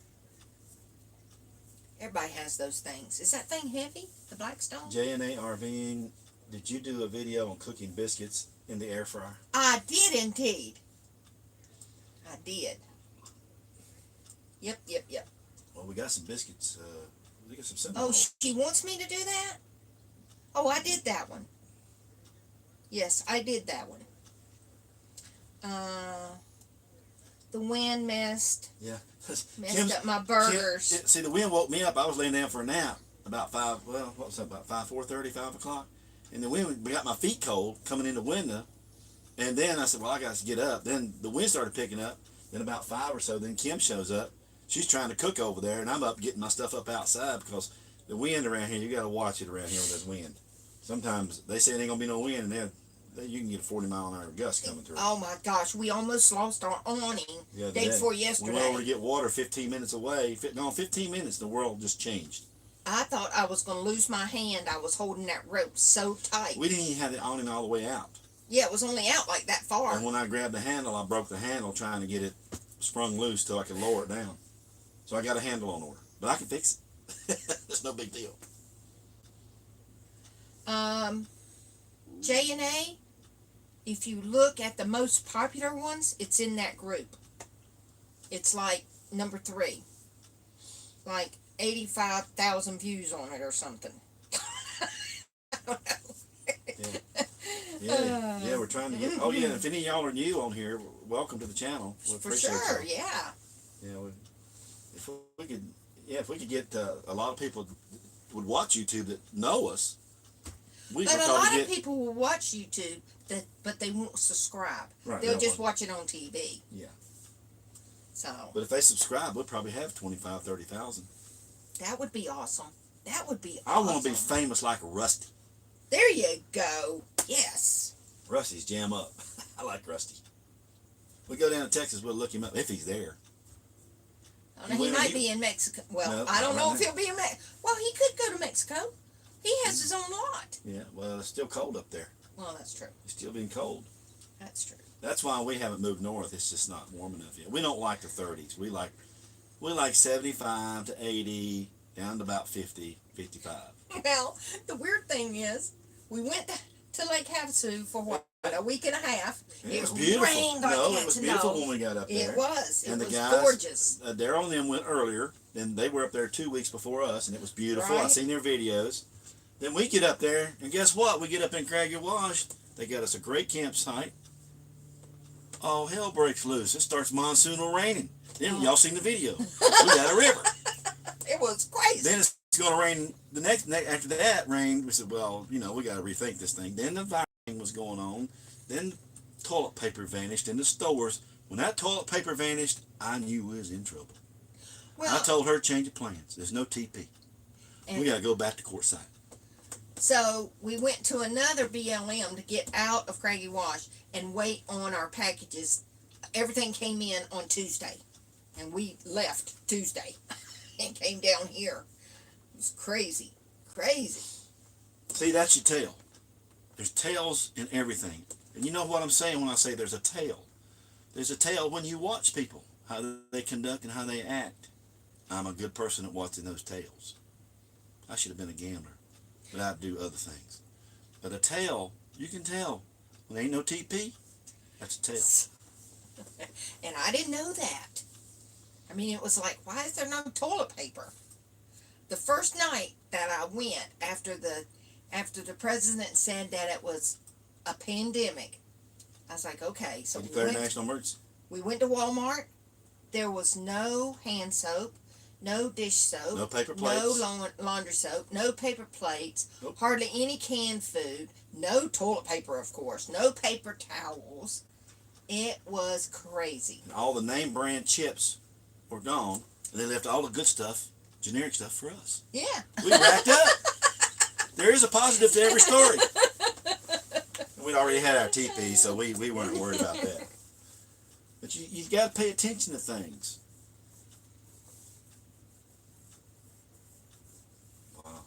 Everybody has those things. Is that thing heavy? The Blackstone? JNA RVing, did you do a video on cooking biscuits in the air fryer? I did indeed. I did. Yep. Well, we got some biscuits. We got some cinnamon Oh, rolls. she wants me to do that? Oh, I did that one. Yes, I did that one. The wind messed Yeah. up my burgers. See, the wind woke me up. I was laying down for a nap about 4:30, 5 o'clock. And the wind, we got my feet cold coming in the window. And then I said, well, I got to get up. Then the wind started picking up. Then about 5 or so, then Kim shows up. She's trying to cook over there, and I'm up getting my stuff up outside because the wind around here, you got to watch it around here with this wind. Sometimes they say it ain't going to be no wind, and then you can get a 40-mile-an-hour gust coming through. Oh my gosh, we almost lost our awning day before yesterday. We went over to get water 15 minutes away. 15 minutes, the world just changed. I thought I was going to lose my hand. I was holding that rope so tight. We didn't even have the awning all the way out. Yeah, it was only out like that far. And when I grabbed the handle, I broke the handle trying to get it sprung loose till I could lower it down. So I got a handle on order. But I can fix it. It's no big deal. J&A, if you look at the most popular ones, it's in that group. It's like number 3. Like 85,000 views on it or something. I don't know. Yeah, we're trying to get. Oh yeah, if any of y'all are new on here, welcome to the channel. We For appreciate sure, y'all. yeah. Yeah, if we could get a lot of people would watch YouTube that know us. But a lot of people will watch YouTube, but they won't subscribe. Right, They'll just watch it on TV. Yeah. So. But if they subscribe, we'll probably have 25,000, 30,000. That would be awesome. That would be I awesome. want to be famous like Rusty. There you go. Yes. Rusty's jam up. I like Rusty. We go down to Texas, we'll look him up if he's there. He might be in Mexico. Well, No, I don't know right if he'll be in Mexico. Well, he could go to Mexico. He has his own lot. Yeah, well, it's still cold up there. Well, that's true. It's still being cold. That's true. That's why we haven't moved north. It's just not warm enough yet. We don't like the 30s. We like 75 to 80, down to about 50, 55. Well, the weird thing is, we went to Lake Havasu for what, a week and a half. It was beautiful. Rained like No, cats it was and beautiful dogs. when we got up there. It was. It and was the guys, gorgeous. Daryl and them went earlier, and they were up there 2 weeks before us, and it was beautiful. I Right. seen their videos. Then we get up there, and guess what? We get up in Craggy Wash. They got us a great campsite. Oh, hell breaks loose. It starts monsoonal raining. Then y'all seen the video. We got a river. It was crazy. Then it's going to rain the next after that rain. We said, well, we got to rethink this thing. Then the virus was going on. Then toilet paper vanished in the stores. When that toilet paper vanished, I knew we was in trouble. Well, I told her change of plans. There's no TP. We got to go back to courtside. So we went to another BLM to get out of Craggy Wash and wait on our packages. Everything came in on Tuesday, and we left Tuesday and came down here. It was crazy. See, that's your tail. There's tails in everything. And you know what I'm saying when I say there's a tail. There's a tail when you watch people, how they conduct and how they act. I'm a good person at watching those tails. I should have been a gambler, but I'd do other things. But a tail, you can tell when there ain't no TP. That's a tail. And I didn't know that. I mean, it was like, why is there no toilet paper? The first night that I went after the president said that it was a pandemic, I was like, okay. So Declared national emergency. we went to Walmart. There was no hand soap, no dish soap, No paper plates. no laundry soap, no paper plates, Nope. hardly any canned food, no toilet paper, of course, no paper towels. It was crazy. And all the name brand chips were gone, and they left all the good stuff, generic stuff, for us. Yeah. We racked up. There is a positive to every story. We'd already had our TP, so we weren't worried about that. But you got to pay attention to things. Wow.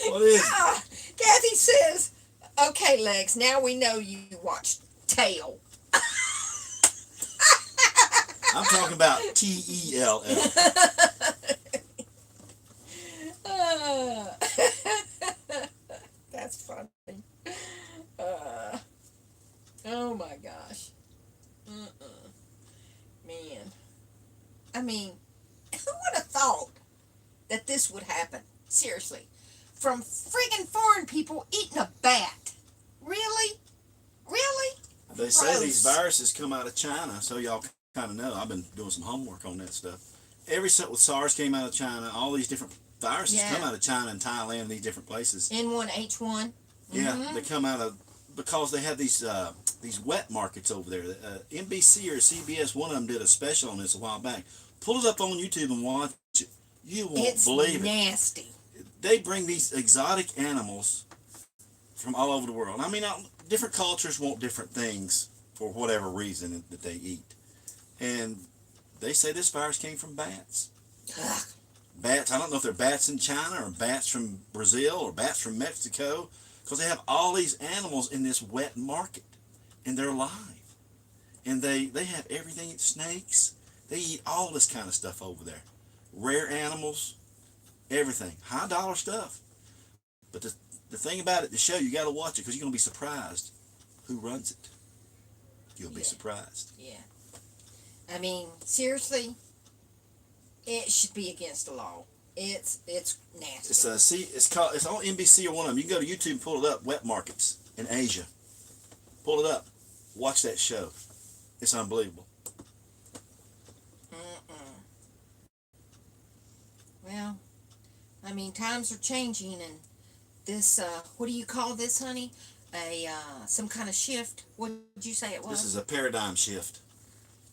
What is it? Kathy says, okay, Lex, now we know you watched Tail. I'm talking about TELL. That's funny. Oh my gosh. Man. I mean, who would have thought that this would happen? Seriously. From friggin' foreign people eating a bat. Really? Really? They say these viruses come out of China, so y'all kind of know. I've been doing some homework on that stuff. With SARS came out of China. All these different viruses come out of China and Thailand and these different places. N1H1. Yeah, they come out of because they have these wet markets over there. NBC or CBS, one of them did a special on this a while back. Pull it up on YouTube and watch it. You won't believe it. It's nasty. They bring these exotic animals from all over the world. I mean, different cultures want different things for whatever reason that they eat. And they say this virus came from bats. Ugh. Bats, I don't know if they're bats in China or bats from Brazil or bats from Mexico, because they have all these animals in this wet market, and they're live. And they have everything, snakes. They eat all this kind of stuff over there. Rare animals, everything. High dollar stuff. But the thing about it, the show, you got to watch it because you're going to be surprised who runs it. You'll be surprised. Yeah. I mean, seriously, it should be against the law. It's nasty. It's on NBC or one of them. You can go to YouTube and pull it up. Wet markets in Asia. Pull it up. Watch that show. It's unbelievable. Well, I mean, times are changing, and this, what do you call this, honey? Some kind of shift. What did you say it was? This is a paradigm shift.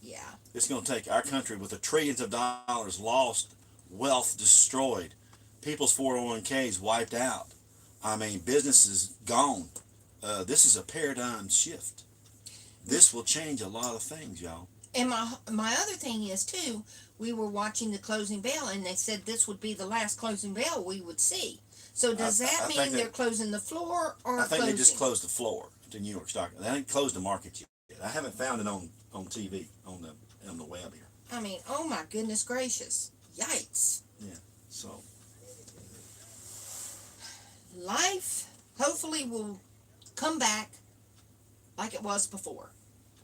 Yeah. It's going to take our country with the trillions of dollars lost, wealth destroyed, people's 401ks wiped out. I mean, businesses gone. This is a paradigm shift. This will change a lot of things, y'all. And my other thing is, too, we were watching the closing bell, and they said this would be the last closing bell we would see. So does that mean they're closing the floor or I think they just closed the floor to New York Stock. They haven't closed the market yet. I haven't found it on TV, on the web here. I mean, oh my goodness gracious. Yikes. Yeah, so. Life, hopefully, will come back like it was before.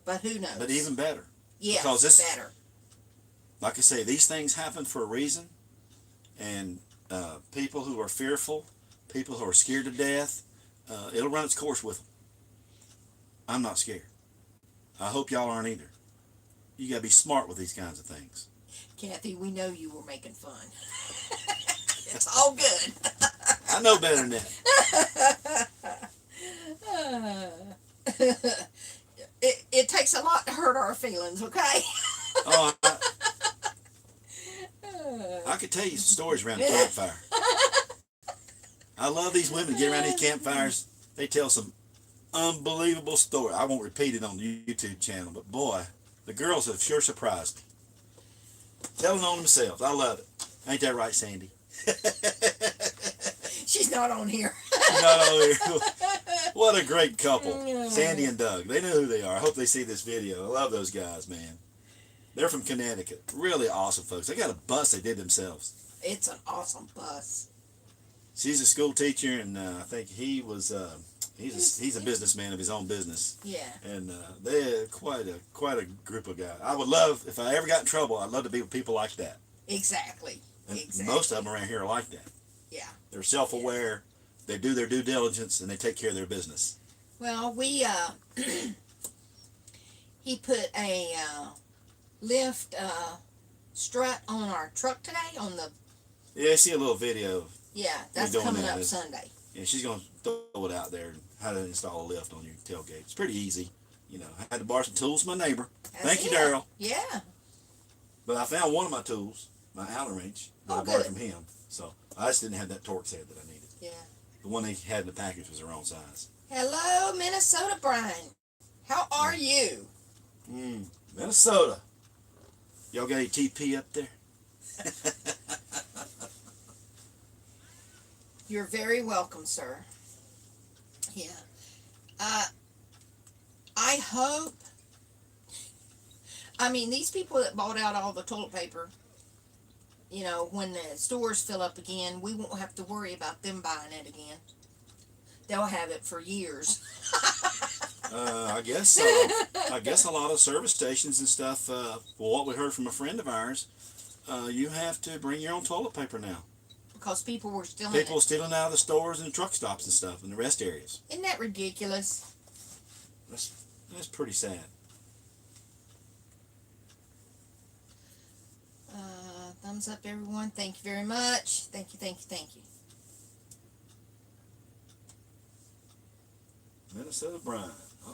But who knows? But even better. Yeah, because better. Like I say, these things happen for a reason. And people who are fearful, people who are scared to death, it'll run its course with them. I'm not scared. I hope y'all aren't either. You got to be smart with these kinds of things. Kathy, we know you were making fun. It's all good. I know better than that. It takes a lot to hurt our feelings, okay? Oh, I could tell you some stories around the campfire. I love these women get around these campfires. They tell some unbelievable stories. I won't repeat it on the YouTube channel, but boy, the girls have sure surprised me. Telling on themselves. I love it. Ain't that right, Sandy? She's not on here. She's not on here. What a great couple. Sandy and Doug. They know who they are. I hope they see this video. I love those guys, man. They're from Connecticut. Really awesome folks. They got a bus they did themselves. It's an awesome bus. She's a school teacher, and I think he was. He's a businessman of his own business. Yeah. And they're quite a group of guys. I would love, if I ever got in trouble, I'd love to be with people like that. Exactly. And Exactly. most of them around here are like that. Yeah. They're self-aware. They do their due diligence, and they take care of their business. Well, we he put a lift strut on our truck today on the. Yeah, I see a little video. Yeah, that's doing coming that. up Sunday. Yeah, she's gonna throw it out there. How to install a lift on your tailgate. It's pretty easy. You know, I had to borrow some tools from my neighbor. That's Thank you, it. Daryl. Yeah. But I found one of my tools, my Allen wrench, that Oh, I borrowed good. from him. So I just didn't have that Torx head that I needed. Yeah. The one they had in the package was the wrong size. Hello, Minnesota Brian. How are you? Minnesota. Y'all got any TP up there? You're very welcome, sir. Yeah. I hope. I mean, these people that bought out all the toilet paper, you know, when the stores fill up again, we won't have to worry about them buying it again. They'll have it for years. I guess a lot of service stations and stuff. Well, what we heard from a friend of ours, you have to bring your own toilet paper now. Because people were stealing People it. stealing out of the stores and the truck stops and stuff and the rest areas. Isn't that ridiculous? That's pretty sad. Thumbs up, everyone. Thank you very much. Thank you, thank you, thank you. Minnesota Brian.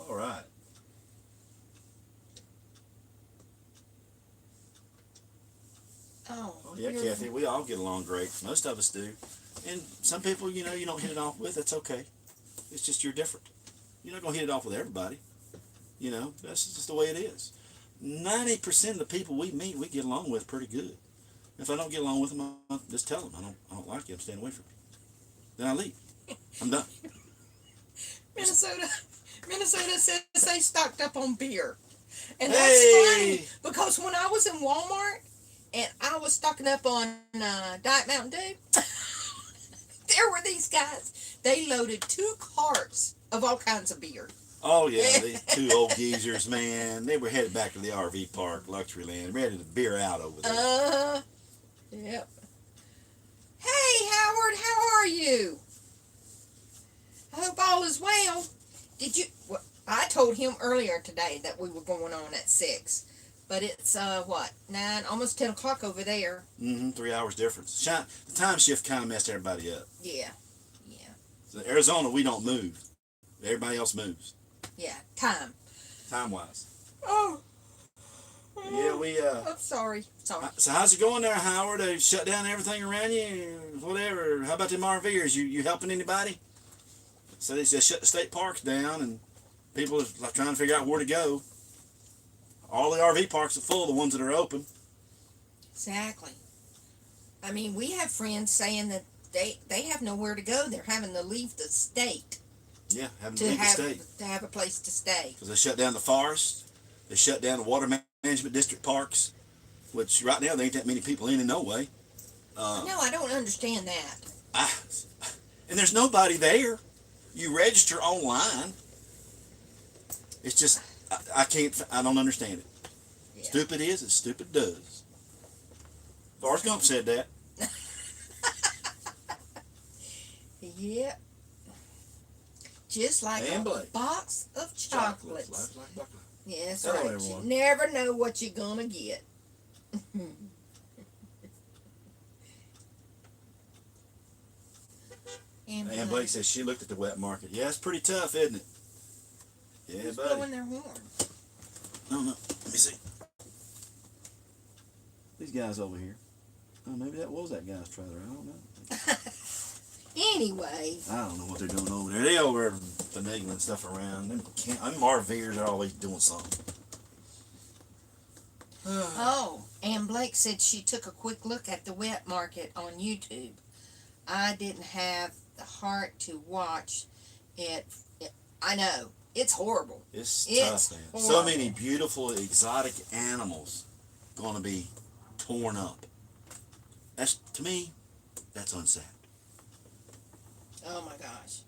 All right. Oh, Yeah, you're- Kathy, we all get along great. Most of us do. And some people, you know, you don't hit it off with. That's okay. It's just you're different. You're not going to hit it off with everybody. You know, that's just the way it is. 90% of the people we meet, we get along with pretty good. If I don't get along with them, I'll just tell them I don't like you. I'm staying away from you. Then I leave. I'm done. Minnesota says they stocked up on beer. And that's Hey! funny because when I was in Walmart and I was stocking up on Diet Mountain Dew, there were these guys. They loaded 2 carts of all kinds of beer. Oh, yeah, these 2 old geezers, man. They were headed back to the RV park, Luxury Land, ready to beer out over there. Yep. Hey, Howard, how are you? I hope all is well. Did you? Well, I told him earlier today that we were going on at 6, but it's what 9, almost 10 o'clock over there. 3 hours difference. The time shift kind of messed everybody up. Yeah. So Arizona, we don't move. Everybody else moves, Yeah. Time. time-wise. Oh. Yeah, we. I'm sorry. So how's it going there, Howard? They shut down everything around you, whatever. How about them RVers? You helping anybody? So they just shut the state parks down, and people are like trying to figure out where to go. All the RV parks are full, the ones that are open. Exactly. I mean, we have friends saying that they have nowhere to go. They're having to leave the state Yeah, having to to leave the have state. to have a place to stay. Because they shut down the forest. They shut down the water management district parks, which right now there ain't that many people in no way. No, I don't understand that. And there's nobody there. You register online. It's just, I don't understand it. Yeah. Stupid is as stupid does. Forrest Gump said that. Yep. Just like And a Blake. box of chocolates. Life like buckwheat. Yes, Hello, right. everyone. You never know what you're gonna get. And Blake says she looked at the wet market. Yeah, it's pretty tough, isn't it? Yeah, Who's buddy. blowing their horn? No. Let me see. These guys over here. Oh, maybe that was that guy's trailer. I don't know. Anyway. I don't know what they're doing over there. They over there finagling stuff around. Them RVers are always doing something. Oh, Ann Blake said she took a quick look at the wet market on YouTube. I didn't have the heart to watch it. I know. It's horrible. It's It's tough, man. horrible. So many beautiful exotic animals going to be torn up. That's, to me, that's unsafe. Oh my gosh.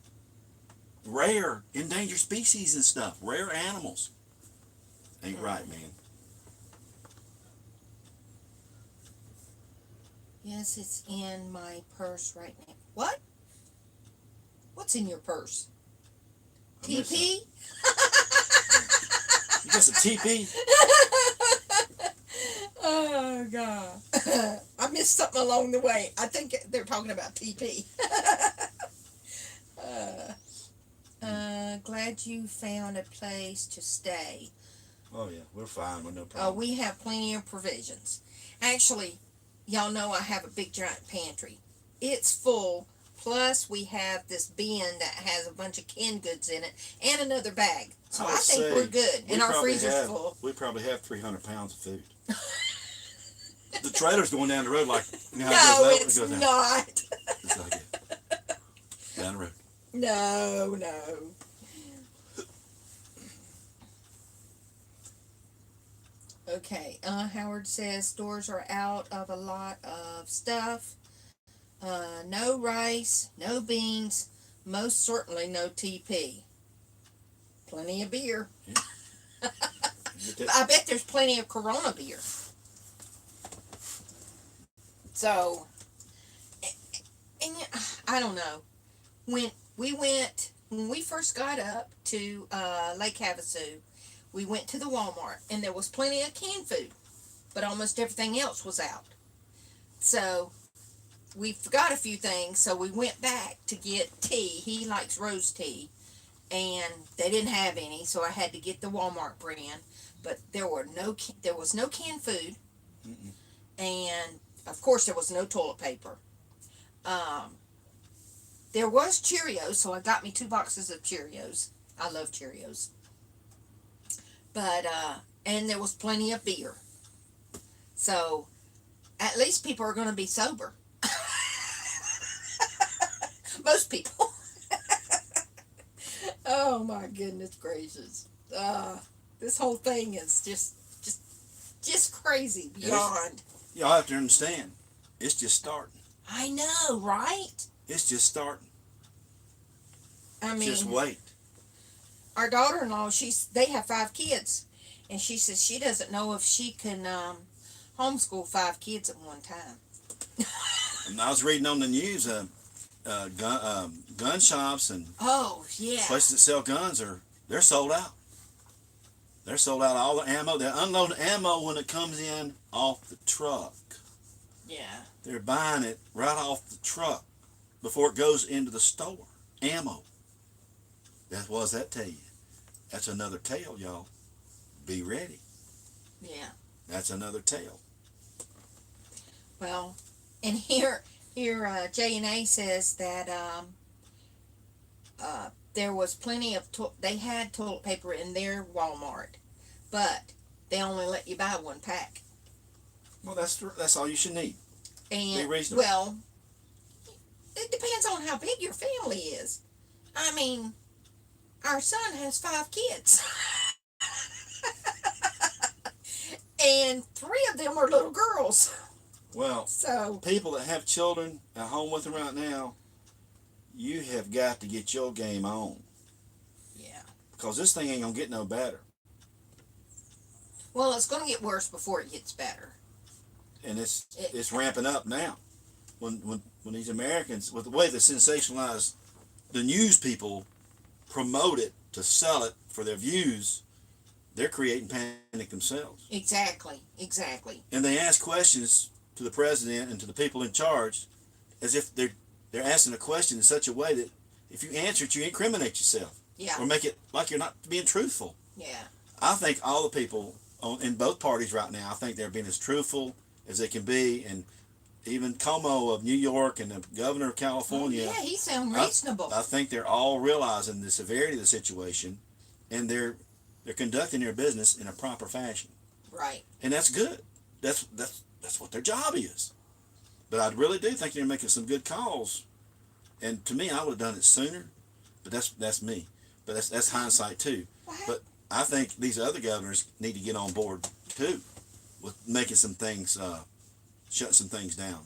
Rare, endangered species and stuff, rare animals. Ain't right, man. Yes, it's in my purse right now. What? What's in your purse? TP? You got some TP? Oh, God. I missed something along the way. I think they're talking about TP. Glad you found a place to stay. Oh, yeah, we're fine with no problem. We have plenty of provisions. Actually, y'all know I have a big giant pantry. It's full. Plus, we have this bin that has a bunch of canned goods in it and another bag. So I think we're good. And our freezer's full. We probably have 300 pounds of food. The trailer's going down the road like, you know No, how it it's goes down. not. It's like it. Down the road. No. Okay, Howard says stores are out of a lot of stuff. No rice, no beans, most certainly no TP. Plenty of beer. Yeah. I bet there's plenty of Corona beer. So, and I don't know. When we first got up to Lake Havasu, we went to the Walmart, and there was plenty of canned food, but almost everything else was out. So we forgot a few things, so we went back to get tea. He likes rose tea, and they didn't have any, so I had to get the Walmart brand. But there was no canned food, and of course there was no toilet paper. There was Cheerios, so I got me 2 boxes of Cheerios. I love Cheerios. But, and there was plenty of beer. So, at least people are going to be sober. Most people. Oh my goodness gracious. This whole thing is just crazy beyond. Y'all have to understand, it's just starting. I know, right? It's just starting. I mean, just wait. Our daughter-in-law, they have 5 kids, and she says she doesn't know if she can homeschool 5 kids at one time. And I was reading on the news, gun shops and places that sell guns they're sold out. They're sold out of all the ammo. They're unloading ammo when it comes in off the truck. Yeah. They're buying it right off the truck before it goes into the store. Ammo. What does that tell you? That's another tale, y'all. Be ready. Yeah. That's another tale. Well, and here J&A says that there was plenty of they had toilet paper in their Walmart, but they only let you buy 1 pack. Well, that's all you should need. And be reasonable. Well, it depends on how big your family is. I mean, our son has 5 kids. And 3 of them are little girls. Well, so people that have children at home with them right now, you have got to get your game on. Yeah. Because this thing ain't going to get no better. Well, it's going to get worse before it gets better. And it's ramping up now. When these Americans, with the way they sensationalize the news people, promote it to sell it for their views, they're creating panic themselves. Exactly. And they ask questions to the president and to the people in charge as if they're asking a question in such a way that if you answer it, you incriminate yourself. Yeah. Or make it like you're not being truthful. Yeah. I think all the people in both parties right now, I think they're being as truthful as they can be, and even Como of New York and the governor of California. Oh, yeah, he sounds reasonable. I think they're all realizing the severity of the situation, and they're conducting their business in a proper fashion. Right. And that's good. That's what their job is. But I really do think they're making some good calls. And to me, I would have done it sooner. But that's me. But that's hindsight too. What? But I think these other governors need to get on board too. with making some things, shutting some things down,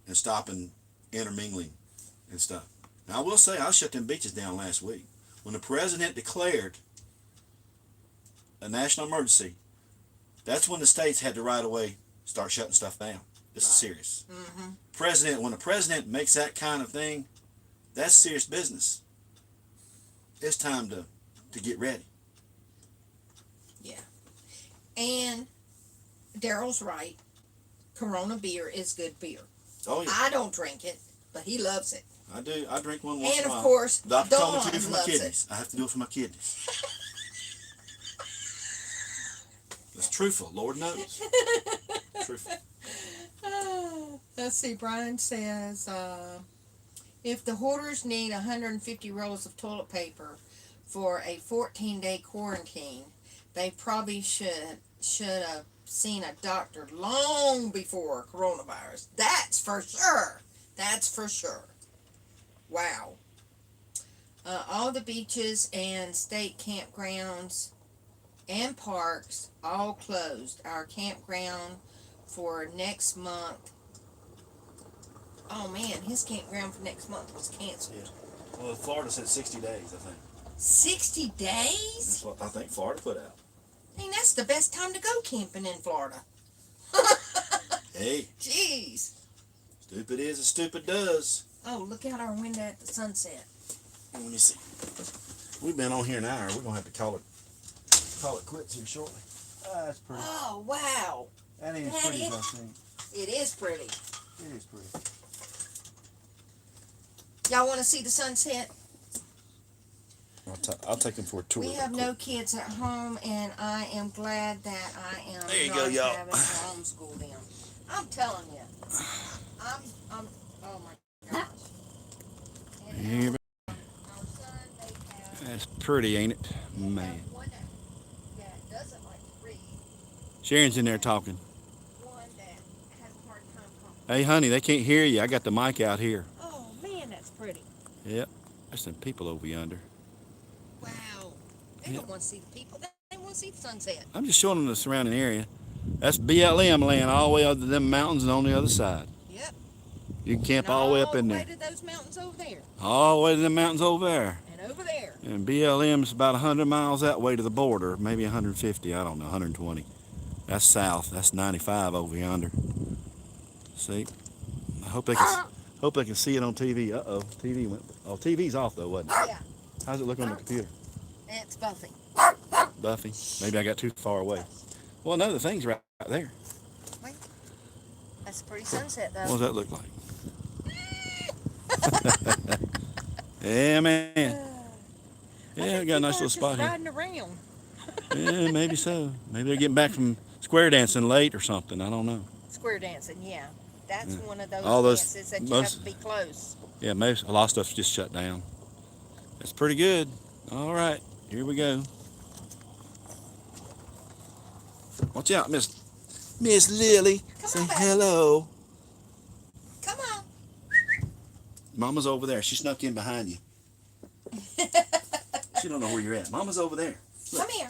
and stopping intermingling and stuff. Now I will say I shut them beaches down last week when the president declared a national emergency. That's when the states had to right away start shutting stuff down. This is serious. When the president makes that kind of thing, that's serious business. It's time to get ready. Yeah. And Daryl's right. Corona beer is good beer. Oh yeah. I don't drink it, but he loves it. I do. I drink one once in a while. And of course, Doctor told me Dawn to do it for my loves kidneys. I have to do it for my kidneys. That's truthful. Lord knows. Truthful. Let's see. Brian says, if the hoarders need 150 rolls of toilet paper for a 14-day quarantine, they probably should have seen a doctor long before coronavirus. That's for sure. That's for sure. Wow. All the beaches and state campgrounds and parks all closed. Our campground for next month. Oh man, his campground for next month was canceled. Yeah. Well, Florida said 60 days, I think. 60 days? That's what I think Florida put out. I mean, that's the best time to go camping in Florida. Hey. Jeez. Stupid is as stupid does. Oh, look out our window at the sunset. Let me see. We've been on here an hour. We're gonna have to call it quits here shortly. That's pretty. Oh, wow. That ain't as That pretty as is- I think. It is pretty. It is pretty. Y'all want to see the sunset? I'll take them for a tour. We have no kids at home, and I am glad that I am There you not go, y'all. having to homeschool them. I'm telling you. I'm, oh my gosh. And Here we- our son, they have That's pretty, ain't it? Man. one that doesn't like to read, Sharon's in there talking. one that has a hard time Hey, honey, they can't hear you. I got the mic out here. Oh man, that's pretty. Yep. There's some people over yonder. Wow. They don't want to see the people. They want to see the sunset. I'm just showing them the surrounding area. That's BLM land all the way up to them mountains and on the other side. Yep. You can camp And all the way up in All there. the way to those mountains over there. All the way to the mountains over there. And over there. And BLM's about 100 miles that way to the border, maybe 150, I don't know, 120. That's south. That's 95 over yonder. See? I hope they can see it on TV. Uh-oh, TV went. Oh, TV's off though, wasn't it? Yeah. How's it look on the computer? It's Buffy. Buffy? Maybe I got too far away. Well, no, the thing's right there. Wait. That's a pretty sunset, though. What does that look like? Yeah, man. Yeah, we got a nice little spot here. Riding around. Yeah, maybe so. Maybe they're getting back from square dancing late or something. I don't know. Square dancing, yeah. That's one of those All those- dances that you most- have to be close. Yeah, a lot of stuff's just shut down. That's pretty good. All right, here we go. Watch out, Miss Lily. Come Say on, baby. hello. Come on. Mama's over there. She snuck in behind you. She don't know where you're at. Mama's over there. Come here.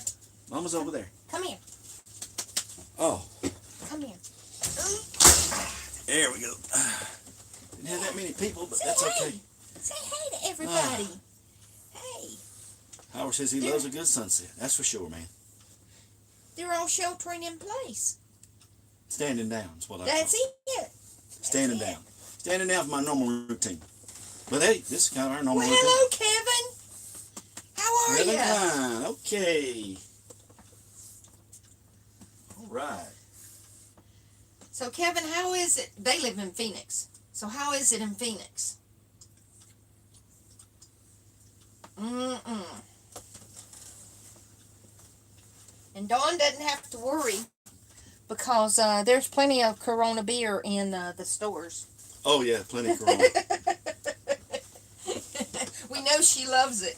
Mama's over there. Come here. Oh, Come here. there we go. Didn't have that many people, but Say that's hey. okay. Say hey to everybody. Hey. Howard says he loves a good sunset. That's for sure, man. They're all sheltering in place. Standing down is what I That's call it. it. Standing That's down. Standing down for my normal routine. But hey, this is kind of our normal Well, routine. hello, Kevin. How are Kevin you? Hine. Okay. All right. So, Kevin, how is it? They live in Phoenix. So, how is it in Phoenix? And Dawn doesn't have to worry because there's plenty of Corona beer in the stores. Oh yeah, plenty of Corona. We know she loves it.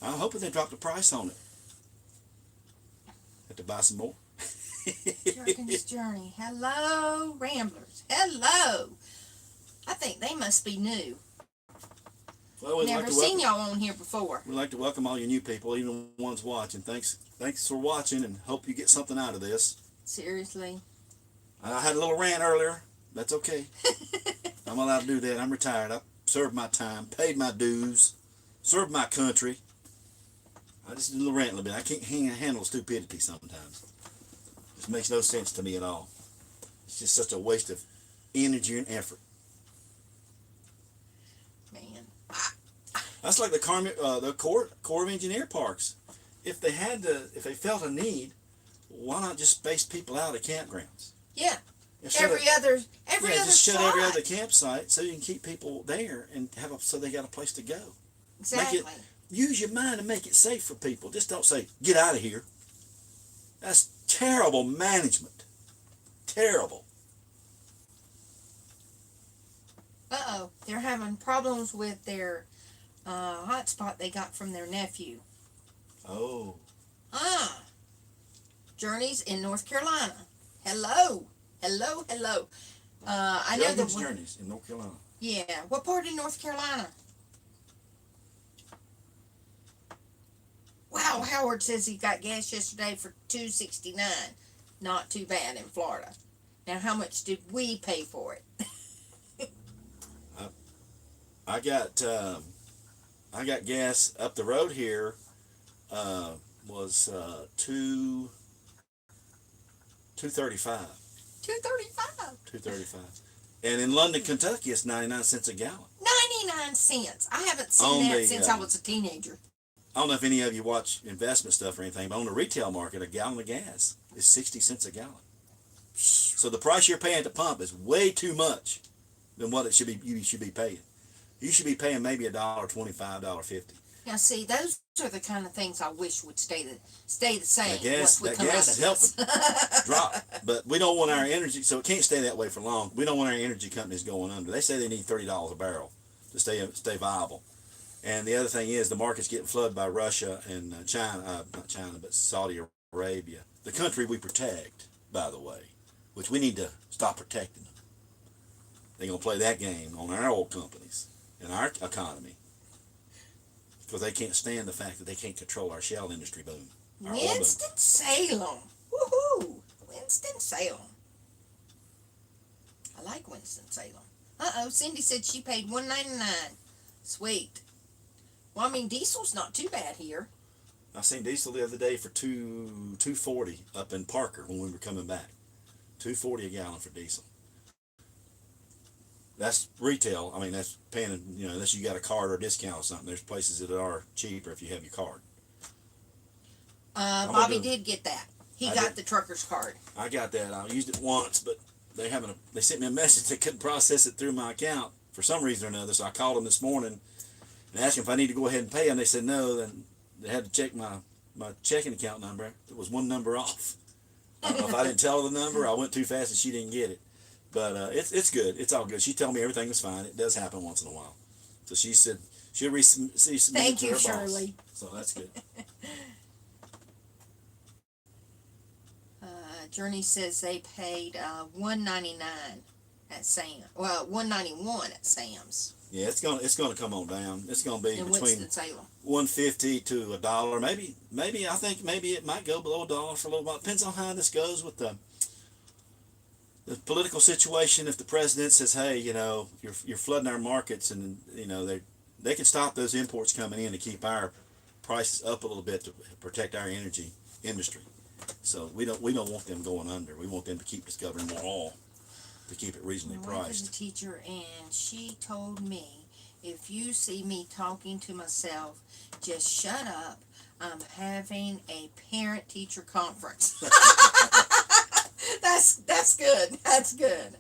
I'm hoping they drop the price on it. Have to buy some more. Jerkin's Journey. Hello, Ramblers. Hello. I think they must be new. Well, we'd Never like to seen welcome, y'all on here before. we'd like to welcome all you new people, even the ones watching. Thanks for watching, and hope you get something out of this. Seriously. I had a little rant earlier. That's okay. I'm allowed to do that. I'm retired. I served my time, paid my dues, served my country. I just did a little rant a little bit. I can't handle stupidity sometimes. It just makes no sense to me at all. It's just such a waste of energy and effort. Man. That's like the Corps of Engineer parks. If they felt a need, why not just space people out at campgrounds? Yeah. Instead Every of- other just shut spot. every other campsite so you can keep people there and so they got a place to go. Exactly. Use your mind and make it safe for people. Just don't say, get out of here. That's terrible management. Terrible. Uh-oh. They're having problems with their hotspot they got from their nephew. Oh. Journeys in North Carolina. Hello. Hello, hello. I know the one. Journeys in North Carolina. Yeah. What part of North Carolina? Wow, Howard says he got gas yesterday for $2.69. Not too bad in Florida. Now, how much did we pay for it? I got gas up the road here. Was $2.35. $2.35. $2.35. And in London, Kentucky, it's 99 cents a gallon. 99 cents. I haven't seen that since I was a teenager. I don't know if any of you watch investment stuff or anything, but on the retail market, a gallon of gas is 60 cents a gallon. So the price you're paying at the pump is way too much than what you should be paying. You should be paying maybe $1.25, $1.50. Now, see, those are the kind of things I wish would stay the same. That gas is helping drop, but we don't want our energy, so it can't stay that way for long. We don't want our energy companies going under. They say they need $30 a barrel to stay viable. And the other thing is the market's getting flooded by Russia and China, not China, but Saudi Arabia, the country we protect, by the way, which we need to stop protecting them. They're going to play that game on our oil companies and our economy because they can't stand the fact that they can't control our shell industry boom. Winston-Salem. Woohoo! Winston-Salem. I like Winston-Salem. Uh-oh, Cindy said she paid $1.99. Sweet. Well, I mean, diesel's not too bad here. I seen diesel the other day for $2.40 up in Parker when we were coming back. $2.40 a gallon for diesel. That's retail. I mean, that's paying, unless you got a card or a discount or something. There's places that are cheaper if you have your card. Bobby did get that. He got the trucker's card. I got that. I used it once, but they sent me a message they couldn't process it through my account for some reason or another. So I called them this morning and asked them if I need to go ahead and pay them. They said no. Then they had to check my checking account number. It was one number off. I don't know if I didn't tell her the number. I went too fast and she didn't get it. But it's good. It's all good. She told me everything was fine. It does happen once in a while. So she said she'll resubmit Thank to you, her Shirley. boss. So that's good. Journey says they paid $1.99 at Sam. Well, $1.91 at Sam's. Yeah, it's gonna come on down. It's gonna be In between Winston-Salem. $1.50 to $1. Maybe I think it might go below $1 for a little while. Depends on how this goes with the political situation. If the president says, "Hey, you're flooding our markets," and they can stop those imports coming in to keep our prices up a little bit to protect our energy industry. So we don't want them going under. We want them to keep discovering more oil to keep it reasonably My wife is a priced. teacher, and she told me, if you see me talking to myself, just shut up. I'm having a parent-teacher conference. That's good. That's good.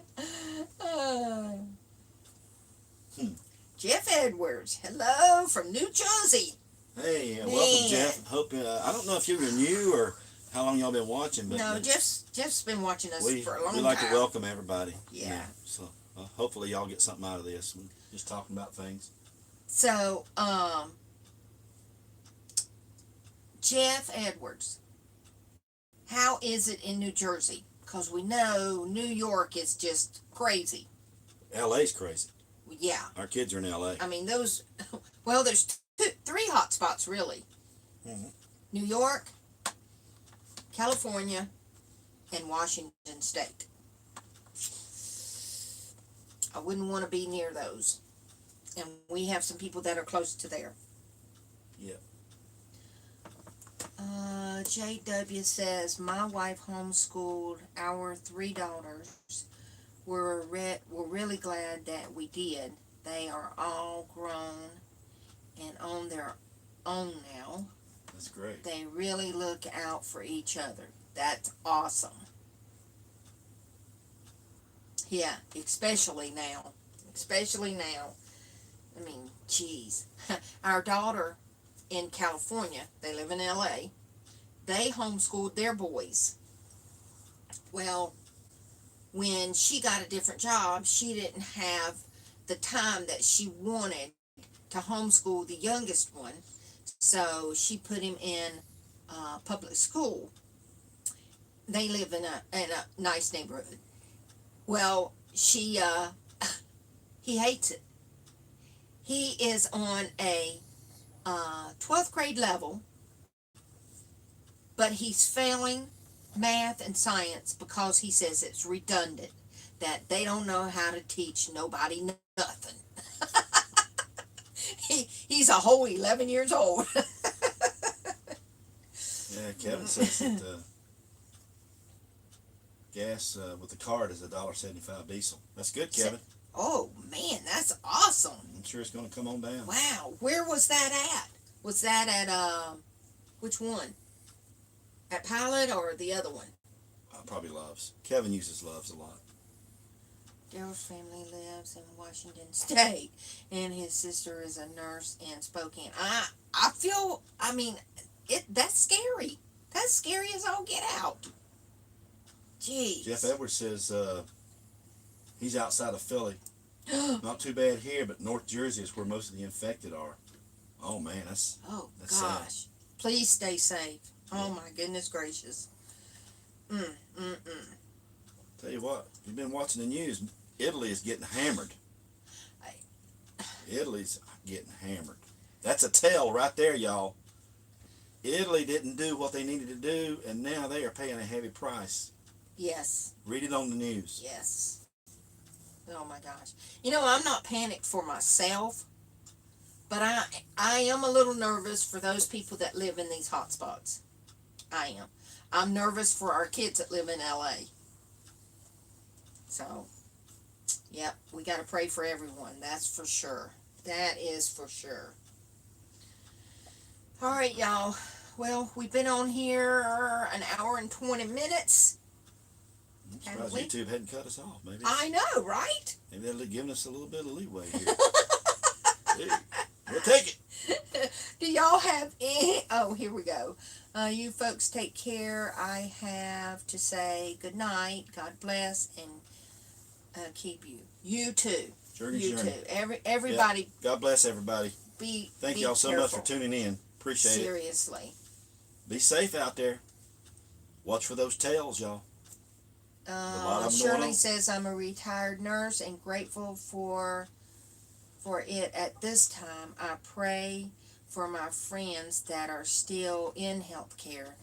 Jeff Edwards, hello from New Jersey. Hey, welcome, Jeff. Hope I don't know if you're new or how long y'all been watching, but No, Jeff's been watching us for a long time. we like to welcome everybody. Yeah. So hopefully y'all get something out of this. We're just talking about things. So, Jeff Edwards, how is it in New Jersey? Because we know New York is just crazy. LA's crazy. Yeah. Our kids are in LA. I mean, there's three hot spots, really. Mm-hmm. New York, California, in Washington State. I wouldn't want to be near those. And we have some people that are close to there. Yep. JW says, my wife homeschooled our 3 daughters. We're really glad that we did. They are all grown and on their own now. That's great. They really look out for each other. That's awesome. Yeah, especially now. Especially now. I mean, geez. Our daughter in California, they live in LA, they homeschooled their boys. Well, when she got a different job, she didn't have the time that she wanted to homeschool the youngest one, so she put him in public school. They live in a nice neighborhood. Well, he hates it. He is on a 12th grade level, but he's failing math and science because he says it's redundant, that they don't know how to teach nobody nothing. He's a whole 11 years old. Yeah, Kevin says that gas with the card is $1.75 diesel. That's good, Kevin. Oh man, that's awesome. I'm sure it's going to come on down. Wow, where was that at? Was that at which one? At Pilot or the other one? Probably Loves. Kevin uses Loves a lot. Daryl's family lives in Washington State, and his sister is a nurse in Spokane. I mean, that's scary. That's scary as all get out. Jeez. Jeff Edwards says he's outside of Philly. Not too bad here, but North Jersey is where most of the infected are. Oh man, that's gosh. sad. Please stay safe. Oh my goodness gracious. Tell you what, you've been watching the news. Italy is getting hammered. Italy's getting hammered. That's a tell right there, y'all. Italy didn't do what they needed to do, and now they are paying a heavy price. Yes. Read it on the news. Yes. Oh my gosh. You know, I'm not panicked for myself, but I am a little nervous for those people that live in these hot spots. I am. I'm nervous for our kids that live in LA. So, yep, we got to pray for everyone. That's for sure. That is for sure. All right, y'all. Well, we've been on here an hour and 20 minutes. I'm surprised YouTube hadn't cut us off. Maybe I know, right? Maybe they're giving us a little bit of leeway here. Dude, we'll take it. Do y'all have any? Oh, here we go. You folks take care. I have to say good night. God bless and keep you. You too. Journey. Too. Everybody. Yep. God bless everybody. Thank y'all so much for tuning in. Appreciate it. Seriously. Be safe out there. Watch for those tails, y'all. Shirley says, I'm a retired nurse and grateful for it at this time. I pray for my friends that are still in healthcare.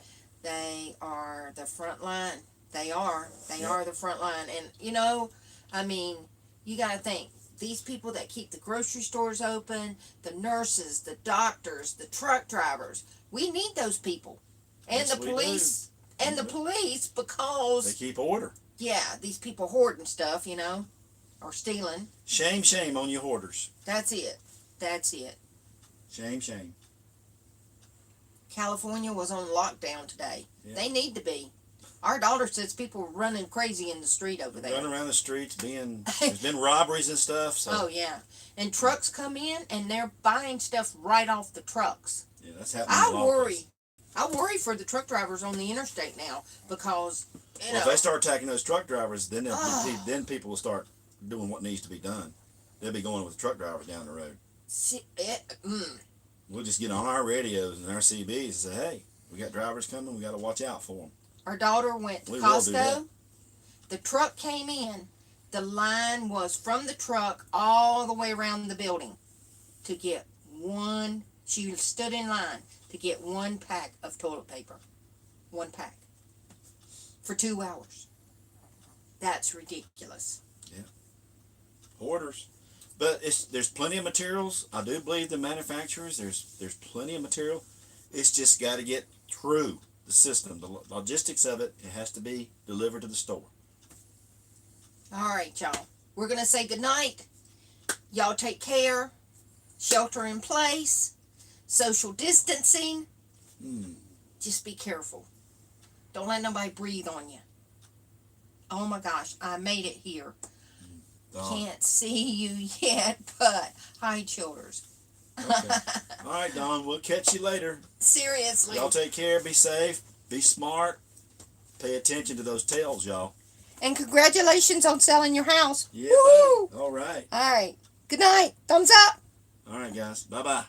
They are the front line. They are the front line. And, you know, I mean, you got to think, these people that keep the grocery stores open, the nurses, the doctors, the truck drivers, we need those people. And Yes, the police. And the police, They because, keep order. yeah, these people hoarding stuff, you know, or stealing. Shame on you hoarders. That's it. Shame. California was on lockdown today. Yeah. They need to be. Our daughter says people are running crazy in the street over there. Running around the streets, there's been robberies and stuff. So. Oh, yeah. And trucks come in, and they're buying stuff right off the trucks. Yeah, that's happening. I worry for the truck drivers on the interstate now because, you know. If they start attacking those truck drivers, then people will start doing what needs to be done. They'll be going with truck drivers down the road. We'll just get on our radios and our CBs and say, hey, we got drivers coming. We got to watch out for them. Our daughter went to Costco. The truck came in. The line was from the truck all the way around the building to get one. She stood in line to get one pack of toilet paper. One pack. for 2 hours. That's ridiculous. Hoarders. But there's plenty of materials. I do believe the manufacturers, there's plenty of material. It's just got to get through the system. The logistics of it, it has to be delivered to the store. All right, y'all. We're going to say goodnight. Y'all take care. Shelter in place. Social distancing. Just be careful. Don't let nobody breathe on you. Oh my gosh, I made it here. Can't see you yet, but hi, childers. Okay. All right, Dawn. We'll catch you later. Seriously. Y'all take care. Be safe. Be smart. Pay attention to those tails, y'all. And congratulations on selling your house. Yeah. Woo! All right. All right. Good night. Thumbs up. All right, guys. Bye-bye.